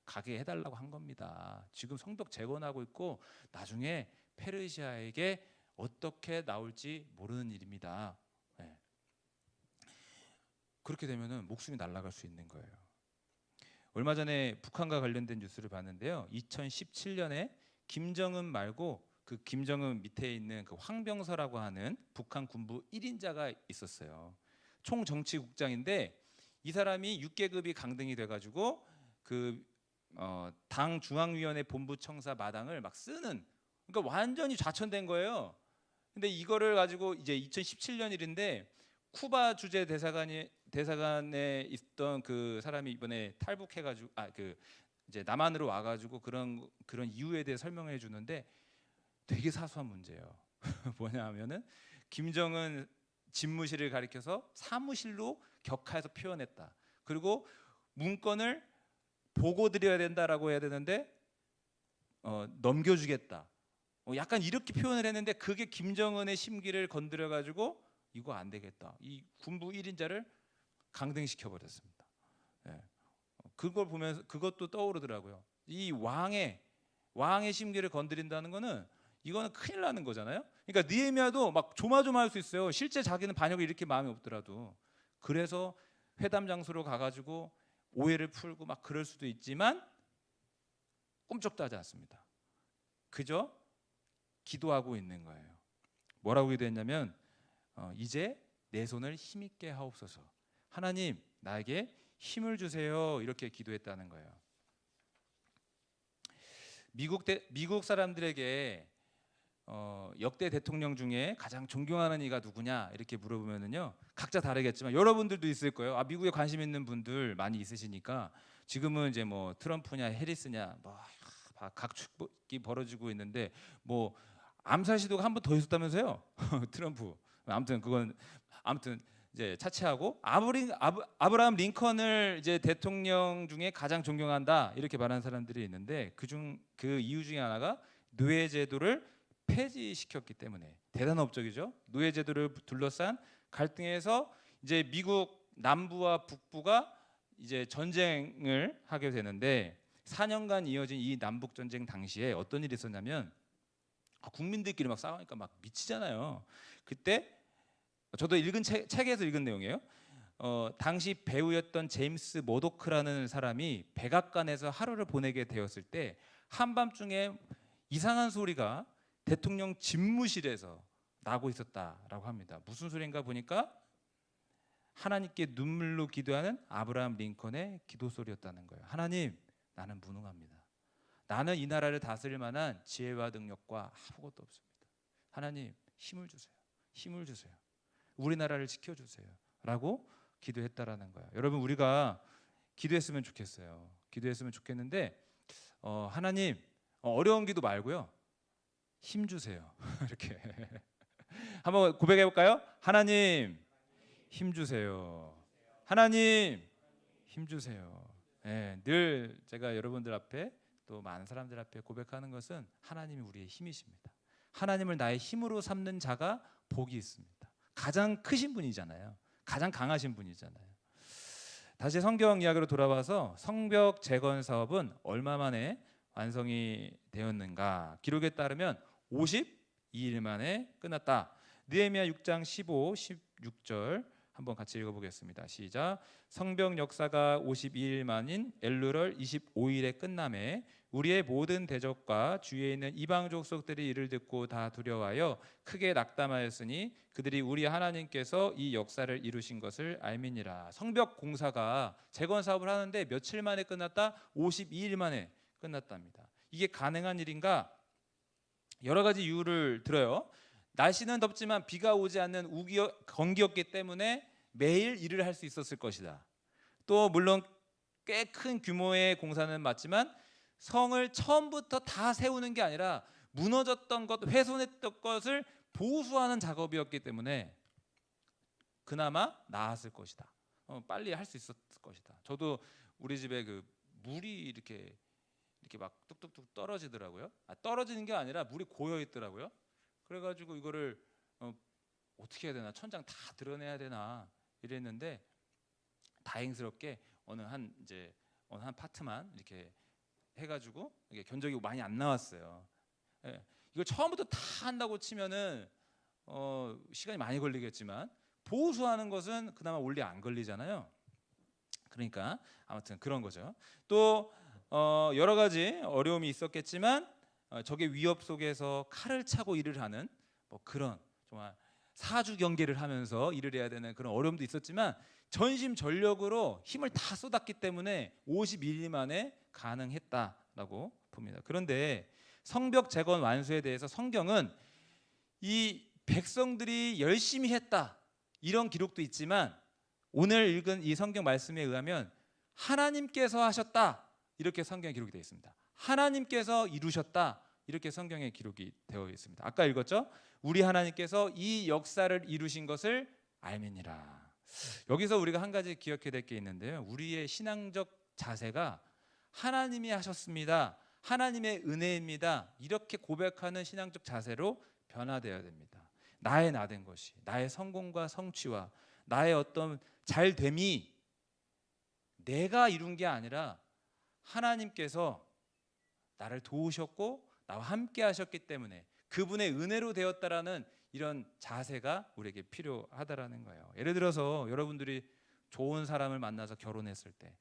가게 해달라고 한 겁니다. 지금 성벽 재건하고 있고 나중에 페르시아에게 어떻게 나올지 모르는 일입니다. 네. 그렇게 되면은 목숨이 날아갈 수 있는 거예요. 얼마 전에 북한과 관련된 뉴스를 봤는데요. 2017년에 김정은 말고 그 김정은 밑에 있는 그 황병서라고 하는 북한 군부 1인자가 있었어요. 총정치국장인데 이 사람이 6계급이 강등이 돼가지고 그 당 중앙위원회 본부청사 마당을 막 쓰는, 그러니까 완전히 좌천된 거예요. 근데 이거를 가지고 이제 2017년 일인데 쿠바 주재 대사관에 있던 그 사람이 이번에 탈북해가지고 이제 남한으로 와가지고 그런 이유에 대해 설명해 주는데 되게 사소한 문제예요. 뭐냐 하면은 김정은 집무실을 가리켜서 사무실로 격하해서 표현했다. 그리고 문건을 보고 드려야 된다라고 해야 되는데 넘겨주겠다. 약간 이렇게 표현을 했는데 그게 김정은의 심기를 건드려 가지고 이거 안 되겠다. 이 군부 1인자를 강등시켜 버렸습니다. 예. 그걸 보면서 그것도 떠오르더라고요. 이 왕의 심기를 건드린다는 거는 이거는 큰일 나는 거잖아요. 그러니까 느헤미야도 막 조마조마할 수 있어요. 실제 자기는 반역을 일으킬 마음이 없더라도. 그래서 회담 장소로 가가지고 오해를 풀고 막 그럴 수도 있지만 꿈쩍도 하지 않습니다. 그저 기도하고 있는 거예요. 뭐라고 기도했냐면 이제 내 손을 힘있게 하옵소서. 하나님 나에게 힘을 주세요. 이렇게 기도했다는 거예요. 미국 사람들에게 역대 대통령 중에 가장 존경하는 이가 누구냐 이렇게 물어보면은요 각자 다르겠지만 여러분들도 있을 거예요. 미국에 관심 있는 분들 많이 있으시니까 지금은 이제 뭐 트럼프냐 해리스냐 뭐 각축이 벌어지고 있는데 뭐 암살 시도가 한 번 더 있었다면서요. 트럼프. 아무튼 이제 차치하고 아브라함 링컨을 이제 대통령 중에 가장 존경한다 이렇게 말하는 사람들이 있는데 그 이유 중에 하나가 노예 제도를 폐지시켰기 때문에 대단한 업적이죠. 노예 제도를 둘러싼 갈등에서 이제 미국 남부와 북부가 이제 전쟁을 하게 되는데 4년간 이어진 이 남북 전쟁 당시에 어떤 일이 있었냐면 국민들끼리 막 싸우니까 막 미치잖아요. 그때 저도 읽은 책에서 읽은 내용이에요. 당시 배우였던 제임스 머도크라는 사람이 백악관에서 하루를 보내게 되었을 때 한밤중에 이상한 소리가 대통령 집무실에서 나고 있었다라고 합니다. 무슨 소리인가 보니까 하나님께 눈물로 기도하는 아브라함 링컨의 기도 소리였다는 거예요. 하나님, 나는 무능합니다. 나는 이 나라를 다스릴 만한 지혜와 능력과 아무것도 없습니다. 하나님, 힘을 주세요. 힘을 주세요. 우리나라를 지켜주세요. 라고 기도했다라는 거예요. 여러분, 우리가 기도했으면 좋겠어요. 기도했으면 좋겠는데 하나님, 어려운 기도 말고요. 힘 주세요. 이렇게 한번 고백해 볼까요? 하나님, 힘 주세요. 하나님, 힘 주세요. 네, 늘 제가 여러분들 앞에 또 많은 사람들 앞에 고백하는 것은 하나님이 우리의 힘이십니다. 하나님을 나의 힘으로 삼는 자가 복이 있습니다. 가장 크신 분이잖아요. 가장 강하신 분이잖아요. 다시 성경 이야기로 돌아와서 성벽 재건 사업은 얼마 만에 완성이 되었는가? 기록에 따르면 52일 만에 끝났다. 느헤미야 6장 15, 16절 한번 같이 읽어보겠습니다. 시작. 성벽 역사가 52일 만인 엘루럴 25일에 끝남에 우리의 모든 대적과 주위에 있는 이방 족속들이 이를 듣고 다 두려워하여 크게 낙담하였으니 그들이 우리 하나님께서 이 역사를 이루신 것을 알미니라. 성벽 공사가 재건 사업을 하는데 며칠 만에 끝났다? 52일 만에 끝났답니다. 이게 가능한 일인가? 여러 가지 이유를 들어요. 날씨는 덥지만 비가 오지 않는 건기였기 때문에 매일 일을 할 수 있었을 것이다. 또 물론 꽤 큰 규모의 공사는 맞지만 성을 처음부터 다 세우는 게 아니라 무너졌던 것, 훼손했던 것을 보수하는 작업이었기 때문에 그나마 나았을 것이다. 빨리 할 수 있었을 것이다. 저도 우리 집에 그 물이 이렇게 막 뚝뚝뚝 떨어지더라고요. 떨어지는 게 아니라 물이 고여 있더라고요. 그래가지고 이거를 어떻게 해야 되나, 천장 다 드러내야 되나 이랬는데 다행스럽게 어느 한 파트만 이렇게 해가지고 이게 견적이 많이 안 나왔어요. 예, 이걸 처음부터 다 한다고 치면은 시간이 많이 걸리겠지만 보수하는 것은 그나마 원리 안 걸리잖아요. 그러니까 아무튼 그런 거죠. 또 여러 가지 어려움이 있었겠지만 적의 위협 속에서 칼을 차고 일을 하는 뭐 그런 정말 사주 경계를 하면서 일을 해야 되는 그런 어려움도 있었지만 전심전력으로 힘을 다 쏟았기 때문에 52일 만에 가능했다라고 봅니다. 그런데 성벽 재건 완수에 대해서 성경은 이 백성들이 열심히 했다 이런 기록도 있지만 오늘 읽은 이 성경 말씀에 의하면 하나님께서 하셨다 이렇게 성경에 기록이 되어 있습니다. 하나님께서 이루셨다 이렇게 성경에 기록이 되어 있습니다. 아까 읽었죠? 우리 하나님께서 이 역사를 이루신 것을 알미니라. 여기서 우리가 한 가지 기억해야 될 게 있는데요. 우리의 신앙적 자세가 하나님이 하셨습니다. 하나님의 은혜입니다. 이렇게 고백하는 신앙적 자세로 변화되어야 됩니다. 나의 나된 것이, 나의 성공과 성취와 나의 어떤 잘됨이 내가 이룬 게 아니라 하나님께서 나를 도우셨고 나와 함께 하셨기 때문에 그분의 은혜로 되었다라는 이런 자세가 우리에게 필요하다라는 거예요. 예를 들어서 여러분들이 좋은 사람을 만나서 결혼했을 때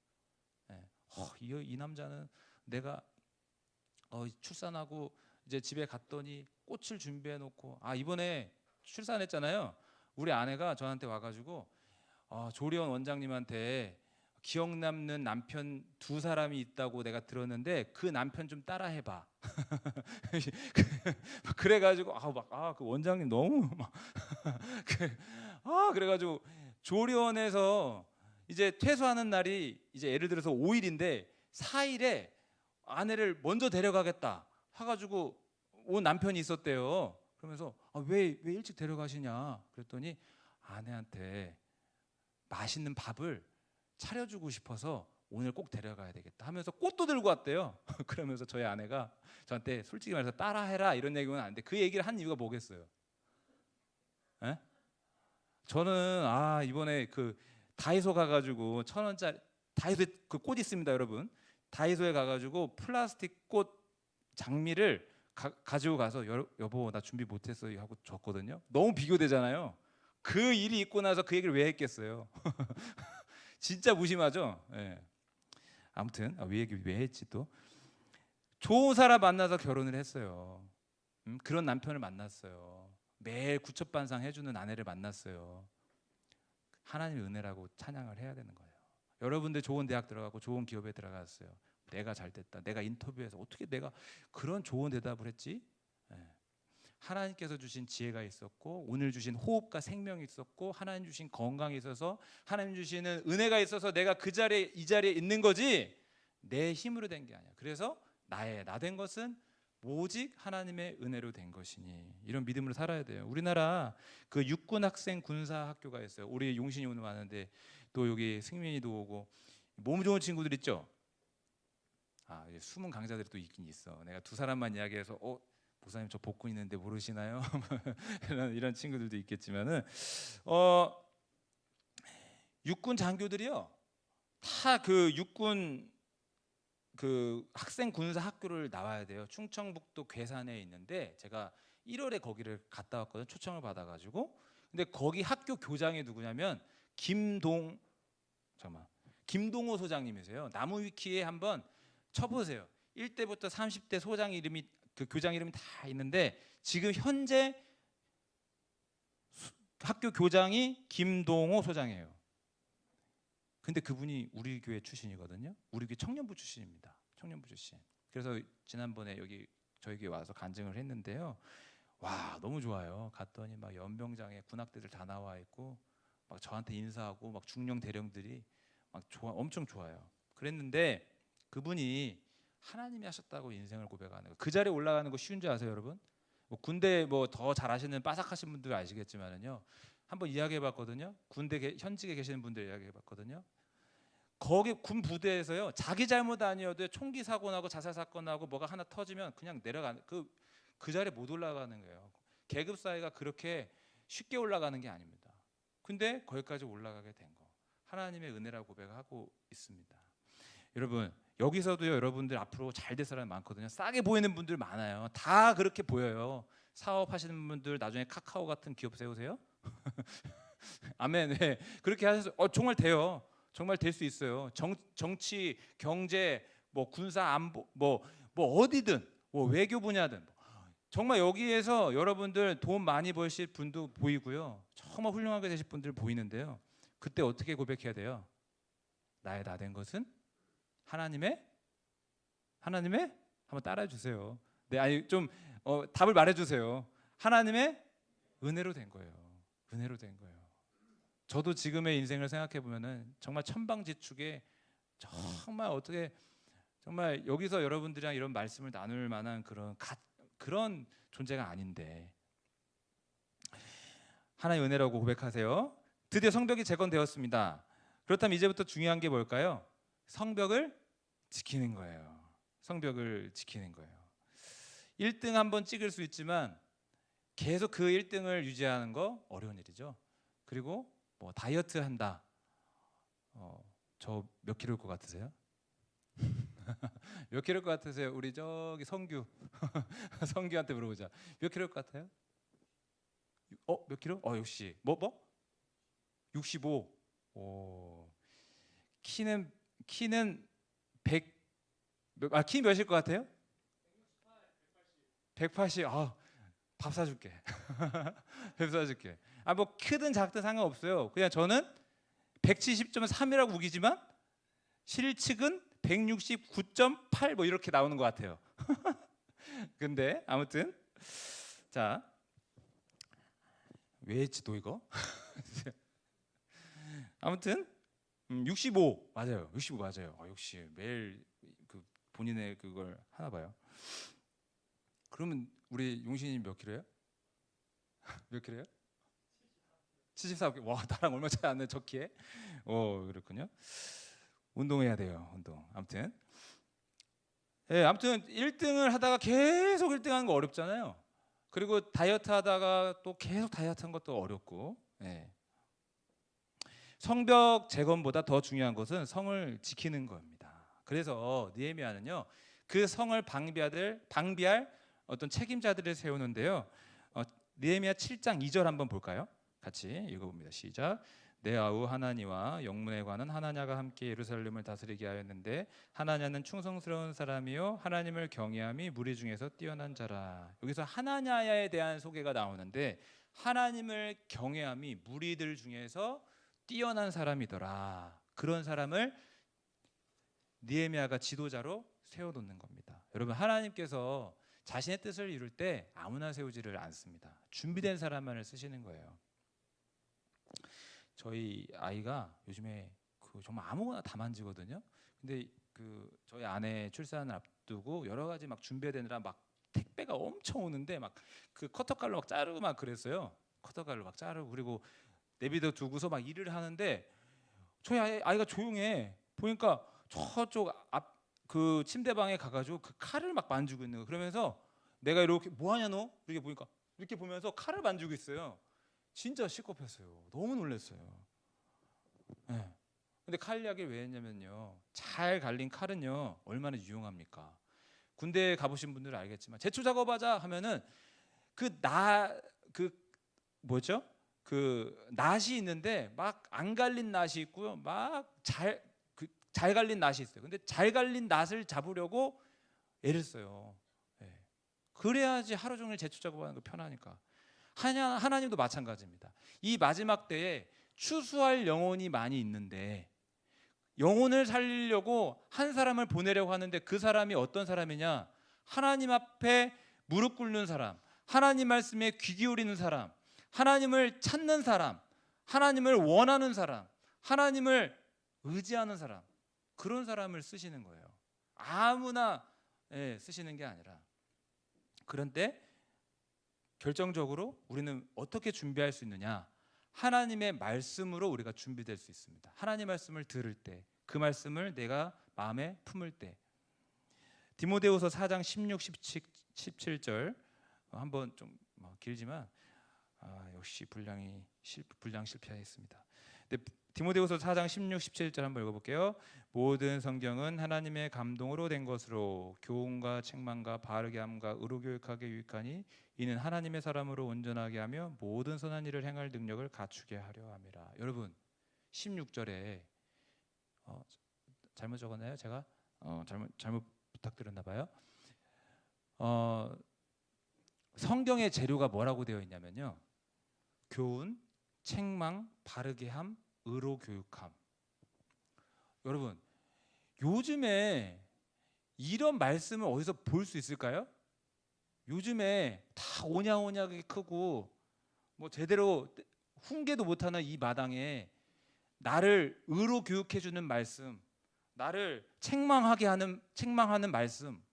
이 남자는 내가 출산하고 이제 집에 갔더니 꽃을 준비해 놓고 이번에 출산했잖아요. 우리 아내가 저한테 와가지고 조리원 원장님한테 기억 남는 남편 2사람이 있다고 내가 들었는데 그 남편 좀 따라해봐. 그래가지고 그 원장님 너무 그래가지고 조리원에서 이제 퇴소하는 날이 이제 예를 들어서 5일인데 4일에 아내를 먼저 데려가겠다 해가지고 온 남편이 있었대요. 그러면서 왜 일찍 데려가시냐 그랬더니 아내한테 맛있는 밥을 차려주고 싶어서 오늘 꼭 데려가야 되겠다 하면서 꽃도 들고 왔대요. 그러면서 저희 아내가 저한테 솔직히 말해서 따라해라 이런 얘기는 안 돼. 그 얘기를 한 이유가 뭐겠어요? 에? 저는 이번에 그 다이소 가가지고 1,000원짜리 다이소에 그 꽃 있습니다, 여러분. 다이소에 가가지고 플라스틱 꽃 장미를 가지고 가서 여보 나 준비 못했어요 하고 줬거든요. 너무 비교되잖아요. 그 일이 있고 나서 그 얘기를 왜 했겠어요? 진짜 무심하죠. 예. 아무튼 왜 했지 또? 좋은 사람 만나서 결혼을 했어요. 그런 남편을 만났어요. 매일 구첩반상 해주는 아내를 만났어요. 하나님의 은혜라고 찬양을 해야 되는 거예요. 여러분들 좋은 대학 들어가고 좋은 기업에 들어갔어요. 내가 잘됐다. 내가 인터뷰에서 어떻게 내가 그런 좋은 대답을 했지? 하나님께서 주신 지혜가 있었고 오늘 주신 호흡과 생명이 있었고 하나님 주신 건강이 있어서 하나님 주시는 은혜가 있어서 내가 이 자리에 있는 거지 내 힘으로 된 게 아니야. 그래서 나 된 것은 오직 하나님의 은혜로 된 것이니 이런 믿음으로 살아야 돼요. 우리나라 그 육군 학생 군사 학교가 있어요. 우리 용신이 오늘 왔는데 또 여기 승민이도 오고 몸 좋은 친구들 있죠. 숨은 강자들이 또 있긴 있어. 내가 2사람만 이야기해서 목사님 저 복근 있는데 모르시나요? 이런 친구들도 있겠지만은 육군 장교들이요 다 그 육군 그 학생 군사 학교를 나와야 돼요. 충청북도 괴산에 있는데 제가 1월에 거기를 갔다 왔거든요. 초청을 받아가지고. 근데 거기 학교 교장이 누구냐면 김동호 소장님이세요. 나무위키에 한번 쳐보세요. 1대부터 30대 소장 이름이 그 교장 이름이 다 있는데 지금 현재 학교 교장이 김동호 소장이에요. 근데 그분이 우리 교회 출신이거든요. 우리 교회 청년부 출신입니다. 청년부 출신. 그래서 지난번에 여기 저희 교회 와서 간증을 했는데요. 와 너무 좋아요. 갔더니 막 연병장에 군악대들 다 나와 있고 막 저한테 인사하고 막 중령 대령들이 막 엄청 좋아요. 그랬는데 그분이 하나님이 하셨다고 인생을 고백하는 거예요. 그 자리에 올라가는 거 쉬운 줄 아세요, 여러분? 군대 더 잘하시는 빠삭하신 분들 아시겠지만은요. 한번 이야기해봤거든요. 군대 현직에 계시는 분들 이야기해봤거든요. 거기 군 부대에서요 자기 잘못 아니어도 총기 사고 나고 자살 사건 나고 뭐가 하나 터지면 그냥 내려가는 그 자리에 못 올라가는 거예요. 계급 사회가 그렇게 쉽게 올라가는 게 아닙니다. 근데 거기까지 올라가게 된 거 하나님의 은혜라고 고백하고 있습니다. 여러분 여기서도요 여러분들 앞으로 잘 될 사람이 많거든요. 싸게 보이는 분들 많아요. 다 그렇게 보여요. 사업하시는 분들 나중에 카카오 같은 기업 세우세요. 아멘. 네. 그렇게 하셔서 정말 돼요. 정말 될 수 있어요. 정치, 경제, 뭐 군사 안보, 뭐 어디든, 뭐 외교 분야든 정말 여기에서 여러분들 돈 많이 벌실 분도 보이고요. 정말 훌륭하게 되실 분들 보이는데요. 그때 어떻게 고백해야 돼요? 나의 나 된 것은 하나님의 한번 따라해 주세요. 네, 아니 좀 답을 말해 주세요. 하나님의 은혜로 된 거예요. 은혜로 된 거예요. 저도 지금의 인생을 생각해 보면은 정말 천방지축에 정말 어떻게 정말 여기서 여러분들이랑 이런 말씀을 나눌 만한 그런 그런 존재가 아닌데 하나의 은혜라고 고백하세요. 드디어 성벽이 재건되었습니다. 그렇다면 이제부터 중요한 게 뭘까요? 성벽을 지키는 거예요. 성벽을 지키는 거예요. 1등 한번 찍을 수 있지만 계속 그 1등을 유지하는 거 어려운 일이죠. 그리고 뭐 다이어트 한다. 저 몇 킬로일 것 같으세요? 몇 킬로일 것 같으세요? 우리 저기 성규 성규한테 물어보자. 몇 킬로일 것 같아요? 몇 킬로? 역시 뭐? 65. 오. 키는 100. 키 몇일 것 같아요? 180. 밥 사줄게. 밥 사줄게. 뭐 크든 작든 상관없어요. 그냥 저는 170.3이라고 우기지만 실측은 169.8 뭐 이렇게 나오는 것 같아요. 근데 아무튼 자, 왜 했지 또 이거? 아무튼 65 맞아요. 65 맞아요. 역시 매일 그 본인의 그걸 하나 봐요. 그러면 우리 용신이 몇 킬로예요? 몇 킬로예요? 74. 와, 나랑 얼마 차이 안 나요, 저 키에. 그렇군요. 운동해야 돼요, 운동. 아무튼 1등을 하다가 계속 1등 하는 거 어렵잖아요. 그리고 다이어트 하다가 또 계속 다이어트 하는 것도 어렵고. 성벽 재건보다 더 중요한 것은 성을 지키는 겁니다. 그래서 느헤미야는요, 그 성을 방비할 어떤 책임자들을 세우는데요. 느헤미야 7장 2절 한번 볼까요? 같이 읽어봅니다. 시작. 내 아우 하나니와 영문에 관한 하나냐가 함께 예루살렘을 다스리게 하였는데 하나냐는 충성스러운 사람이요 하나님을 경외함이 무리 중에서 뛰어난 자라. 여기서 하나냐에 대한 소개가 나오는데 하나님을 경외함이 무리들 중에서 뛰어난 사람이더라. 그런 사람을 느헤미야가 지도자로 세워놓는 겁니다. 여러분, 하나님께서 자신의 뜻을 이룰 때 아무나 세우지를 않습니다. 준비된 사람만을 쓰시는 거예요. 저희 아이가 요즘에 정말 아무거나 다 만지거든요. 근데 저희 아내 출산을 앞두고 여러 가지 막 준비되느라 막 택배가 엄청 오는데 막 그 커터칼로 막 자르고 막 그랬어요. 커터칼로 막 자르고 그리고 내비둬 두고서 막 일을 하는데 저희 아이가 조용해. 보니까 저쪽 앞 그 침대방에 가가지고 그 칼을 막 만지고 있는 거. 그러면서 내가 이렇게 뭐 하냐 너? 이렇게 보니까 이렇게 보면서 칼을 만지고 있어요. 진짜 시겁했어요. 너무 놀랐어요. 네. 근데 칼 이야기를 왜 했냐면요, 잘 갈린 칼은요 얼마나 유용합니까? 군대 가보신 분들은 알겠지만 제초 작업하자 하면은 그 낫이 있는데 막 안 갈린 낫이 있고요, 막 잘 갈린 낫이 있어요. 근데 잘 갈린 낫을 잡으려고 애를 써요. 네. 그래야지 하루 종일 제초 작업하는 거 편하니까. 하나님도 마찬가지입니다. 이 마지막 때에 추수할 영혼이 많이 있는데 영혼을 살리려고 한 사람을 보내려고 하는데 그 사람이 어떤 사람이냐? 하나님 앞에 무릎 꿇는 사람, 하나님 말씀에 귀 기울이는 사람, 하나님을 찾는 사람, 하나님을 원하는 사람, 하나님을 의지하는 사람, 그런 사람을 쓰시는 거예요. 아무나 쓰시는 게 아니라. 그런데 결정적으로 우리는 어떻게 준비할 수 있느냐? 하나님의 말씀으로 우리가 준비될 수 있습니다. 하나님 말씀을 들을 때, 그 말씀을 내가 마음에 품을 때. 디모데후서 4장 16, 17절 한번 좀 길지만 역시 분량 실패했습니다. 디모데후서 4장 16, 17절 한번 읽어볼게요. 모든 성경은 하나님의 감동으로 된 것으로 교훈과 책망과 바르게 함과 의로 교육하게 유익하니 이는 하나님의 사람으로 온전하게 하며 모든 선한 일을 행할 능력을 갖추게 하려 함이라. 여러분 16절에 잘못 적었나요? 제가 잘못 부탁드렸나 봐요. 성경의 재료가 뭐라고 되어 있냐면요, 교훈, 책망, 바르게 함, 의로 교육함. 여러분, 요즘에 이런 말씀을 어디서 볼 수 있을까요? 요즘에 다 오냐오냐하게 크고 뭐 제대로 훈계도 못하는 이 마당에 나를 의로 교육해주는 말씀, 나를 책망하는 말씀,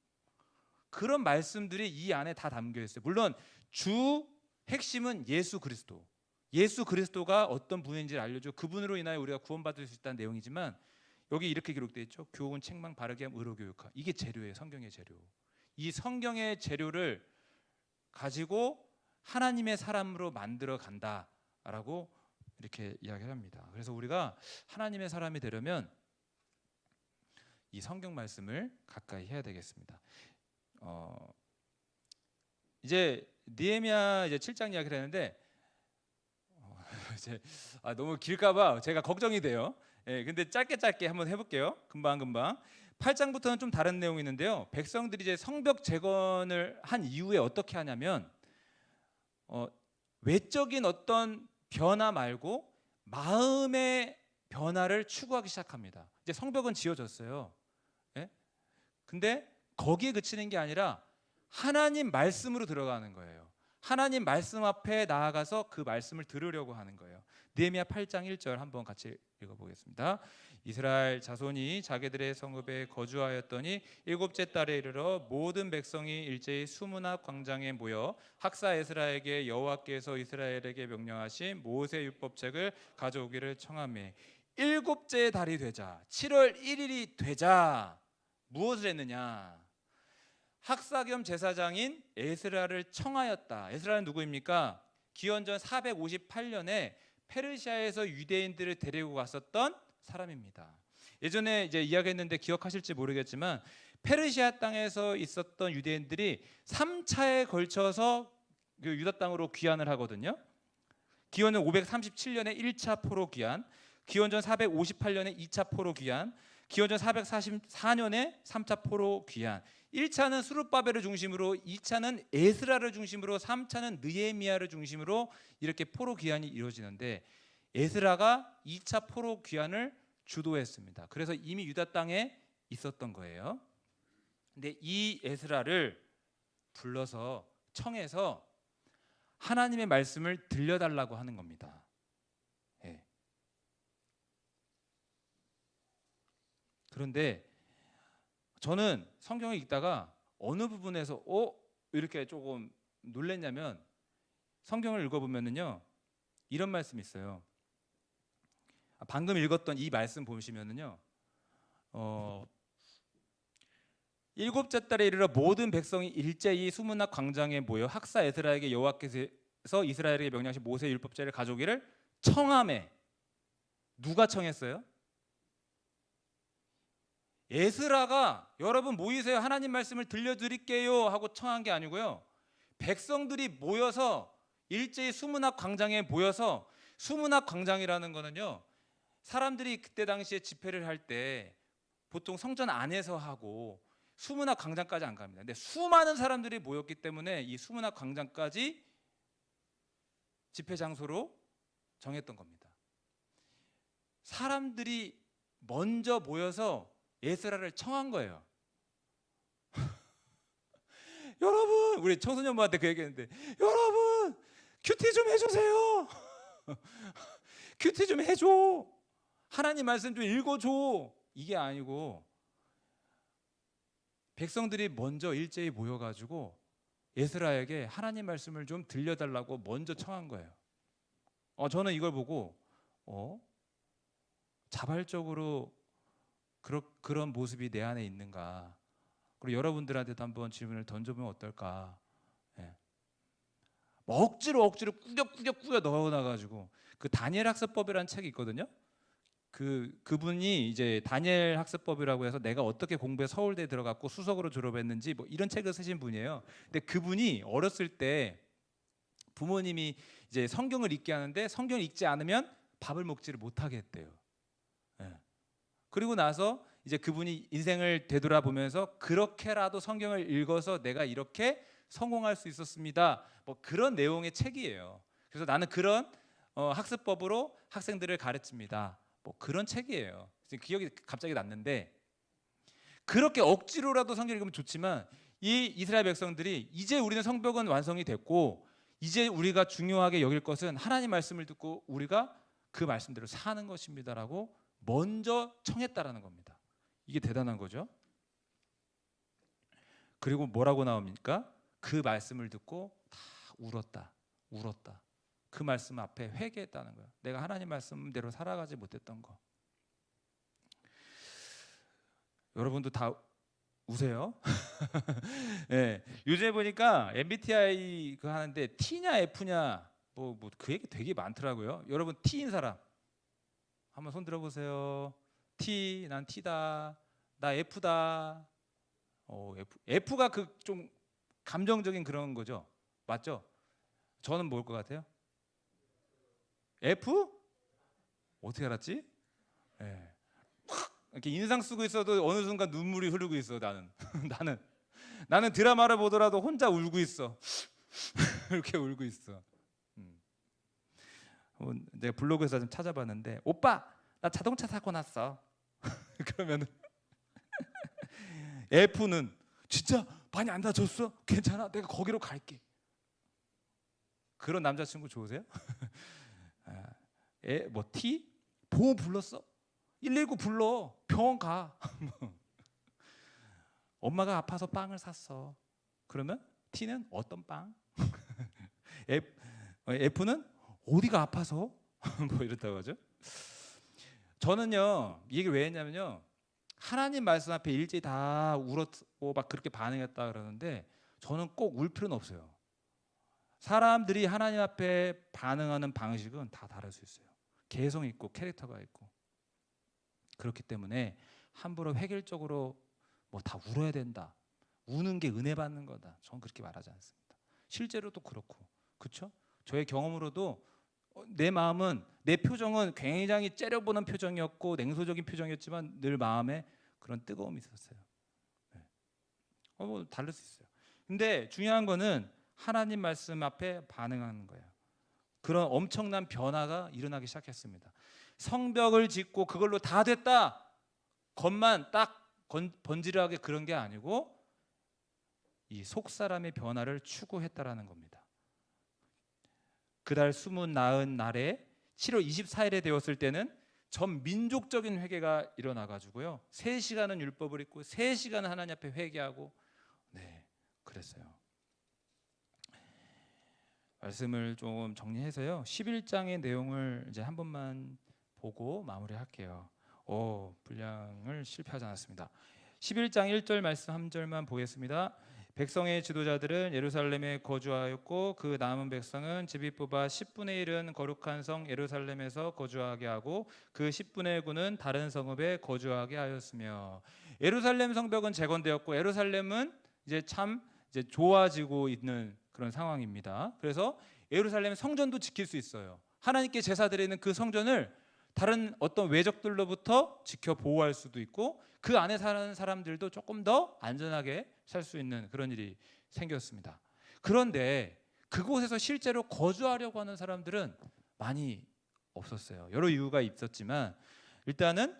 그런 말씀들이 이 안에 다 담겨 있어요. 물론 주 핵심은 예수 그리스도. 예수 그리스도가 어떤 분인지를 알려줘 그분으로 인하여 우리가 구원받을 수 있다는 내용이지만 여기 이렇게 기록되어 있죠. 교훈, 책망, 바르게 함, 의로 교육하. 이게 재료예요. 성경의 재료. 이 성경의 재료를 가지고 하나님의 사람으로 만들어 간다라고 이렇게 이야기합니다. 그래서 우리가 하나님의 사람이 되려면 이 성경 말씀을 가까이 해야 되겠습니다. 이제 느헤미야 이제 7장 이야기를 했는데 이제 너무 길까봐 제가 걱정이 돼요. 근데 짧게 한번 해볼게요. 금방 8장부터는 좀 다른 내용이 있는데요. 백성들이 이제 성벽 재건을 한 이후에 어떻게 하냐면 외적인 어떤 변화 말고 마음의 변화를 추구하기 시작합니다. 이제 성벽은 지어졌어요. 근데 거기에 그치는 게 아니라 하나님 말씀으로 들어가는 거예요. 하나님 말씀 앞에 나아가서 그 말씀을 들으려고 하는 거예요. 느헤미야 8장 1절 한번 같이 읽어보겠습니다. 이스라엘 자손이 자기들의 성읍에 거주하였더니 일곱째 달에 이르러 모든 백성이 일제히 수문 앞 광장에 모여 학사 에스라에게 여호와께서 이스라엘에게 명령하신 모세 율법책을 가져오기를 청하매 일곱째 달이 되자 7월 1일이 되자 무엇을 했느냐? 학사 겸 제사장인 에스라를 청하였다. 에스라는 누구입니까? 기원전 458년에 페르시아에서 유대인들을 데리고 갔었던 사람입니다. 예전에 이제 이야기했는데 기억하실지 모르겠지만 페르시아 땅에서 있었던 유대인들이 3차에 걸쳐서 그 유다 땅으로 귀환을 하거든요. 기원전 537년에 1차 포로 귀환, 기원전 458년에 2차 포로 귀환, 기원전 444년에 3차 포로 귀환. 1차는 수르바벨을 중심으로, 2차는 에스라를 중심으로, 3차는 느헤미야를 중심으로 이렇게 포로 귀환이 이루어지는데 에스라가 2차 포로 귀환을 주도했습니다. 그래서 이미 유다 땅에 있었던 거예요. 근데 이 에스라를 불러서 청해서 하나님의 말씀을 들려달라고 하는 겁니다. 그런데 저는 성경을 읽다가 어느 부분에서 이렇게 조금 놀랬냐면 성경을 읽어보면은요 이런 말씀이 있어요. 방금 읽었던 이 말씀 보시면은요 일곱째 달에 이르러 모든 백성이 일제히 수문 앞 광장에 모여 학사 에스라에게 여호와께서 이스라엘에게 명령하신 모세 율법책을 가져오기를 청하매. 누가 청했어요? 에스라가 여러분 모이세요, 하나님 말씀을 들려드릴게요 하고 청한 게 아니고요. 백성들이 모여서 일제히 수문 앞 광장에 모여서, 수문 앞 광장이라는 거는요 사람들이 그때 당시에 집회를 할 때 보통 성전 안에서 하고 수문 앞 광장까지 안 갑니다. 근데 수많은 사람들이 모였기 때문에 이 수문 앞 광장까지 집회 장소로 정했던 겁니다. 사람들이 먼저 모여서 에스라를 청한 거예요. 여러분, 우리 청소년부한테 그 얘기했는데, 여러분 큐티 좀 해주세요. 큐티 좀 해줘. 하나님 말씀 좀 읽어줘. 이게 아니고 백성들이 먼저 일제히 모여가지고 에스라에게 하나님 말씀을 좀 들려달라고 먼저 청한 거예요. 저는 이걸 보고 자발적으로 그런 모습이 내 안에 있는가. 그리고 여러분들한테도 한번 질문을 던져보면 어떨까. 억지로 꾸겨 넣어놔가지고 그 다니엘 학습법이라는 책이 있거든요. 그분이 이제 다니엘 학습법이라고 해서 내가 어떻게 공부해 서울대에 들어갔고 수석으로 졸업했는지 뭐 이런 책을 쓰신 분이에요. 근데 그분이 어렸을 때 부모님이 이제 성경을 읽게 하는데 성경을 읽지 않으면 밥을 먹지를 못하게 했대요. 그리고 나서 이제 그분이 인생을 되돌아보면서 그렇게라도 성경을 읽어서 내가 이렇게 성공할 수 있었습니다. 뭐 그런 내용의 책이에요. 그래서 나는 그런 학습법으로 학생들을 가르칩니다. 뭐 그런 책이에요. 지금 기억이 갑자기 났는데, 그렇게 억지로라도 성경을 읽으면 좋지만 이 이스라엘 백성들이 이제 우리는 성벽은 완성이 됐고 이제 우리가 중요하게 여길 것은 하나님 말씀을 듣고 우리가 그 말씀대로 사는 것입니다라고 먼저 청했다라는 겁니다. 이게 대단한 거죠. 그리고 뭐라고 나옵니까? 그 말씀을 듣고 다 울었다. 그 말씀 앞에 회개했다는 거예요. 내가 하나님 말씀대로 살아가지 못했던 거. 여러분도 다 우세요? 네, 요즘에 보니까 MBTI 그 하는데 T냐 F냐 뭐 그 얘기 되게 많더라고요. 여러분 T인 사람 한번 손 들어보세요. T, 난 T다. 나 F다. F가 그 좀 감정적인 그런 거죠. 맞죠? 저는 뭘 것 같아요? F? 어떻게 알았지? 네. 이렇게 인상 쓰고 있어도 어느 순간 눈물이 흐르고 있어. 나는 나는 드라마를 보더라도 혼자 울고 있어. 이렇게 울고 있어. 내가 블로그에서 좀 찾아봤는데, 오빠 나 자동차 사고 났어. 그러면 F는 진짜 많이 안 다쳤어? 괜찮아? 내가 거기로 갈게. 그런 남자친구 좋으세요? 뭐 T? 보험 불렀어? 119 불러. 병원 가. 엄마가 아파서 빵을 샀어. 그러면 T는 어떤 빵? F는 어디가 아파서? 뭐 이렇다고 하죠. 저는요, 이 얘기를 왜 했냐면요, 하나님 말씀 앞에 일제히 다 울었고 막 그렇게 반응했다 그러는데, 저는 꼭 울 필요는 없어요. 사람들이 하나님 앞에 반응하는 방식은 다 다를 수 있어요. 개성 있고 캐릭터가 있고. 그렇기 때문에 함부로 획일적으로 뭐 다 울어야 된다, 우는 게 은혜 받는 거다, 저는 그렇게 말하지 않습니다. 실제로도 그렇고, 그렇죠? 저의 경험으로도 내 마음은, 내 표정은 굉장히 째려보는 표정이었고 냉소적인 표정이었지만 늘 마음에 그런 뜨거움이 있었어요. 뭐 다를 수 있어요. 근데 중요한 거는 하나님 말씀 앞에 반응하는 거예요. 그런 엄청난 변화가 일어나기 시작했습니다. 성벽을 짓고 그걸로 다 됐다, 겉만 딱 번지르하게 그런 게 아니고 이 속사람의 변화를 추구했다라는 겁니다. 그달 수문 나은 날에 7월 24일에 되었을 때는 전 민족적인 회개가 일어나 가지고요, 3시간은 율법을 읽고 3시간은 하나님 앞에 회개하고, 네, 그랬어요. 말씀을 좀 정리해서요, 11장의 내용을 이제 한 번만 보고 마무리할게요. 분량을 실패하지 않았습니다. 11장 1절 말씀 한 절만 보겠습니다. 백성의 지도자들은 예루살렘에 거주하였고 그 남은 백성은 제비 뽑아 10분의 1은 거룩한 성 예루살렘에서 거주하게 하고 그 10분의 9는 다른 성읍에 거주하게 하였으며, 예루살렘 성벽은 재건되었고 예루살렘은 이제 참 이제 좋아지고 있는 그런 상황입니다. 그래서 예루살렘 성전도 지킬 수 있어요. 하나님께 제사 드리는 그 성전을 다른 어떤 외적들로부터 지켜 보호할 수도 있고, 그 안에 사는 사람들도 조금 더 안전하게 살 수 있는 그런 일이 생겼습니다. 그런데 그곳에서 실제로 거주하려고 하는 사람들은 많이 없었어요. 여러 이유가 있었지만 일단은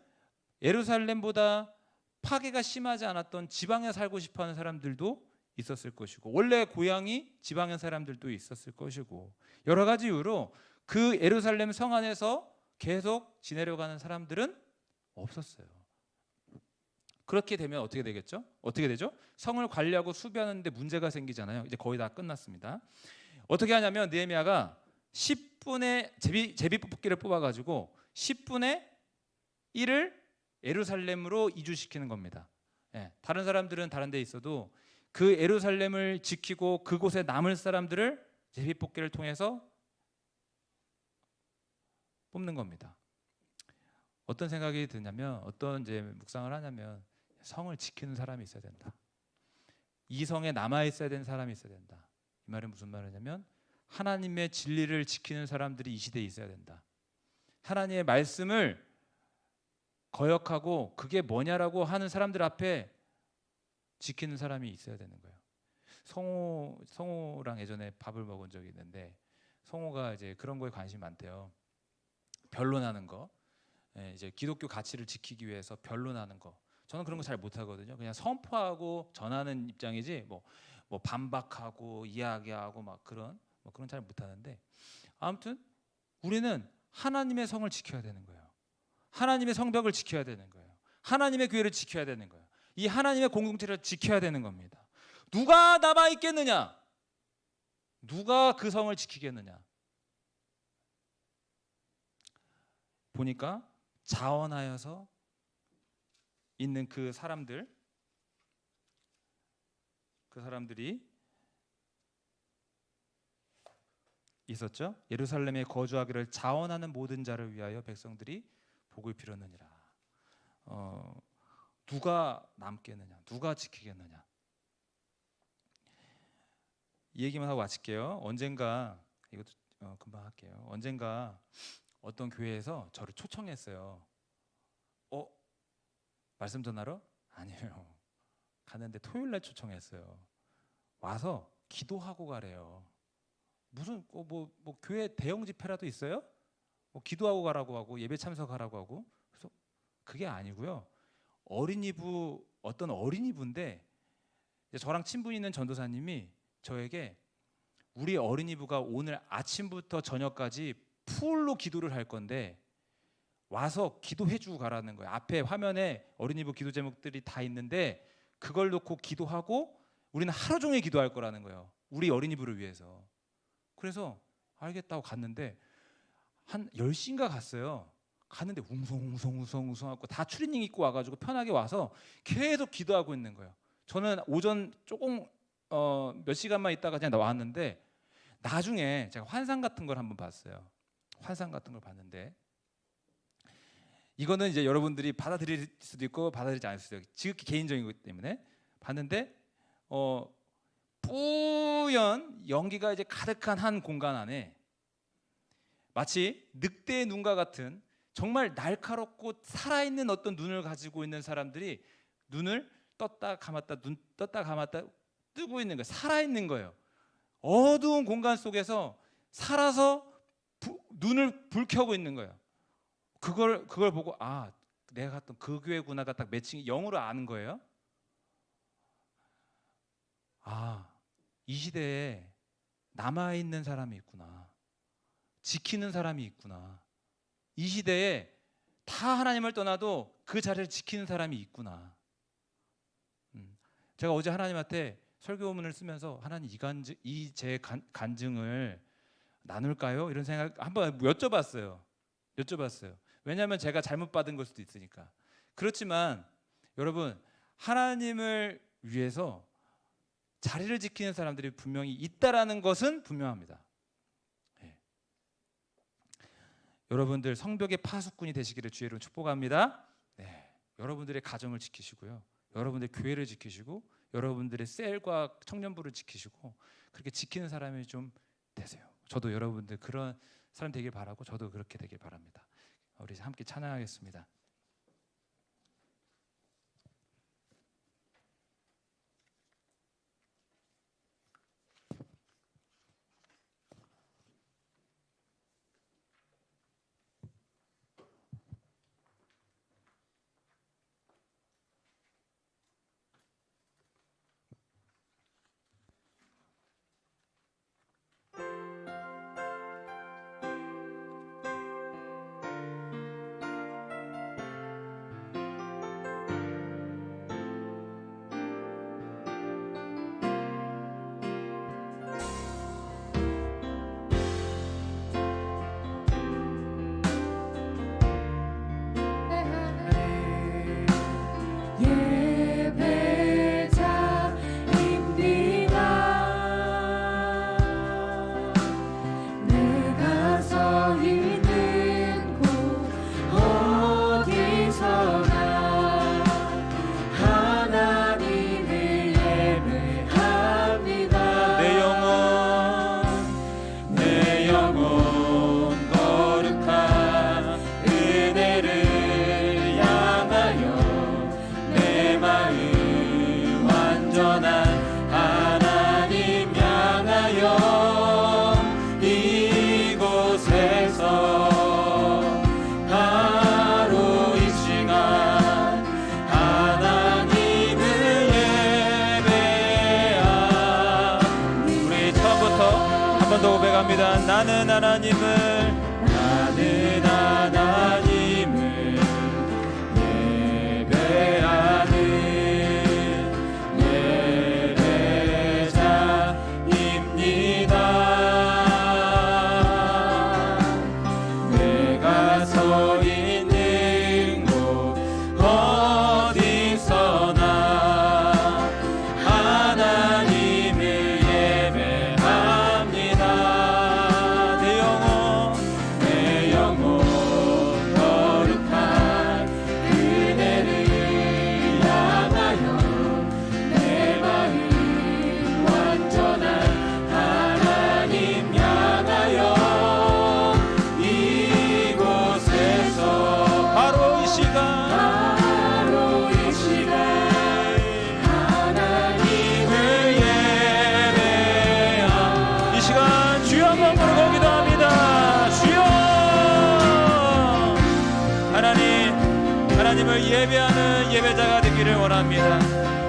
예루살렘보다 파괴가 심하지 않았던 지방에 살고 싶어하는 사람들도 있었을 것이고, 원래 고향이 지방의 사람들도 있었을 것이고, 여러 가지 이유로 그 예루살렘 성 안에서 계속 지내려고 하는 사람들은 없었어요. 그렇게 되면 어떻게 되겠죠? 어떻게 되죠? 성을 관리하고 수비하는데 문제가 생기잖아요. 이제 거의 다 끝났습니다. 어떻게 하냐면 느헤미야가 10분의 제비 뽑기를 뽑아가지고 10분의 1을 예루살렘으로 이주시키는 겁니다. 다른 사람들은 다른 데 있어도 그 예루살렘을 지키고 그곳에 남을 사람들을 제비 뽑기를 통해서 뽑는 겁니다. 어떤 생각이 드냐면, 어떤 이제 묵상을 하냐면, 성을 지키는 사람이 있어야 된다. 이 성에 남아 있어야 되는 사람이 있어야 된다. 이 말은 무슨 말이냐면, 하나님의 진리를 지키는 사람들이 이 시대에 있어야 된다. 하나님의 말씀을 거역하고 그게 뭐냐라고 하는 사람들 앞에 지키는 사람이 있어야 되는 거예요. 성호랑 예전에 밥을 먹은 적이 있는데, 성호가 이제 그런 거에 관심이 많대요. 변론하는 거, 이제 기독교 가치를 지키기 위해서 변론하는 거. 저는 그런 거 잘 못하거든요. 그냥 선포하고 전하는 입장이지 뭐 반박하고 이야기하고 막 그런 잘 못하는데, 아무튼 우리는 하나님의 성을 지켜야 되는 거예요. 하나님의 성벽을 지켜야 되는 거예요. 하나님의 교회를 지켜야 되는 거예요. 이 하나님의 공동체를 지켜야 되는 겁니다. 누가 남아 있겠느냐? 누가 그 성을 지키겠느냐? 보니까 자원하여서 있는 그 사람들이 있었죠. 예루살렘에 거주하기를 자원하는 모든 자를 위하여 백성들이 복을 빌었느니라. 누가 남겠느냐? 누가 지키겠느냐? 이 얘기만 하고 마칠게요. 언젠가 이것도 금방 할게요. 언젠가 어떤 교회에서 저를 초청했어요. 말씀 전하러? 아니에요. 갔는데 토요일 날 초청했어요. 와서 기도하고 가래요. 무슨 뭐 교회 대형 집회라도 있어요? 기도하고 가라고 하고 예배 참석하라고 하고. 그래서 그게 아니고요. 어떤 어린이부인데 저랑 친분 있는 전도사님이 저에게 우리 어린이부가 오늘 아침부터 저녁까지 풀로 기도를 할 건데 와서 기도해주고 가라는 거예요. 앞에 화면에 어린이부 기도 제목들이 다 있는데 그걸 놓고 기도하고 우리는 하루 종일 기도할 거라는 거예요. 우리 어린이부를 위해서. 그래서 알겠다고 갔는데 한 10시인가 갔어요. 갔는데 웅성웅성 하고 다 추리닝 입고 와가지고 편하게 와서 계속 기도하고 있는 거예요. 저는 오전 조금 몇 시간만 있다가 그냥 나왔는데 나중에 제가 환상 같은 걸 한번 봤어요. 환상 같은 걸 봤는데 이거는 이제 여러분들이 받아들일 수도 있고 받아들이지 않을 수도 있고 지극히 개인적인 거기 때문에 봤는데 뿌연 연기가 이제 가득한 한 공간 안에 마치 늑대의 눈과 같은 정말 날카롭고 살아있는 어떤 눈을 가지고 있는 사람들이 눈을 떴다 감았다 눈 떴다 감았다 뜨고 있는 거예요. 살아있는 거예요. 어두운 공간 속에서 살아서 눈을 불켜고 있는 거예요. 그걸 보고 내가 갔던 그 교회구나가 딱 매칭이 영으로 아는 거예요. 이 시대에 남아있는 사람이 있구나. 지키는 사람이 있구나. 이 시대에 다 하나님을 떠나도 그 자리를 지키는 사람이 있구나. 제가 어제 하나님한테 설교문을 쓰면서 하나님 이 제 간증을 나눌까요? 이런 생각 한번 여쭤봤어요. 왜냐하면 제가 잘못 받은 걸 수도 있으니까. 그렇지만 여러분 하나님을 위해서 자리를 지키는 사람들이 분명히 있다라는 것은 분명합니다. 여러분들 성벽의 파수꾼이 되시기를 주의 이름으로 축복합니다. 여러분들의 가정을 지키시고요. 여러분들의 교회를 지키시고 여러분들의 셀과 청년부를 지키시고 그렇게 지키는 사람이 좀 되세요. 저도 여러분들 그런 사람 되길 바라고 저도 그렇게 되길 바랍니다. 우리 함께 찬양하겠습니다. 나는 하나님을 예배하는 예배하는 예배자가 되기를 원합니다.